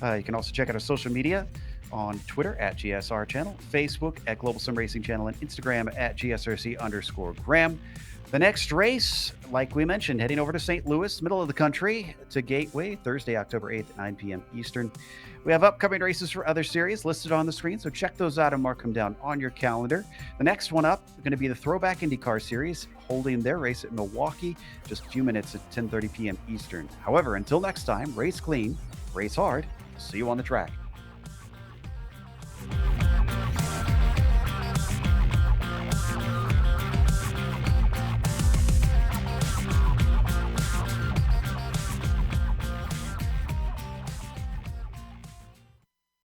You can also check out our social media on Twitter at GSR Channel, Facebook at Global Sim Racing Channel, and Instagram at GSRC_Graham. The next race, like we mentioned, heading over to St. Louis, middle of the country, to Gateway, Thursday, October 8th at 9 p.m. Eastern. We have upcoming races for other series listed on the screen, so check those out and mark them down on your calendar. The next one up is going to be the Throwback IndyCar Series, holding their race at Milwaukee, just a few minutes at 10:30 p.m. Eastern. However, until next time, race clean, race hard. See you on the track.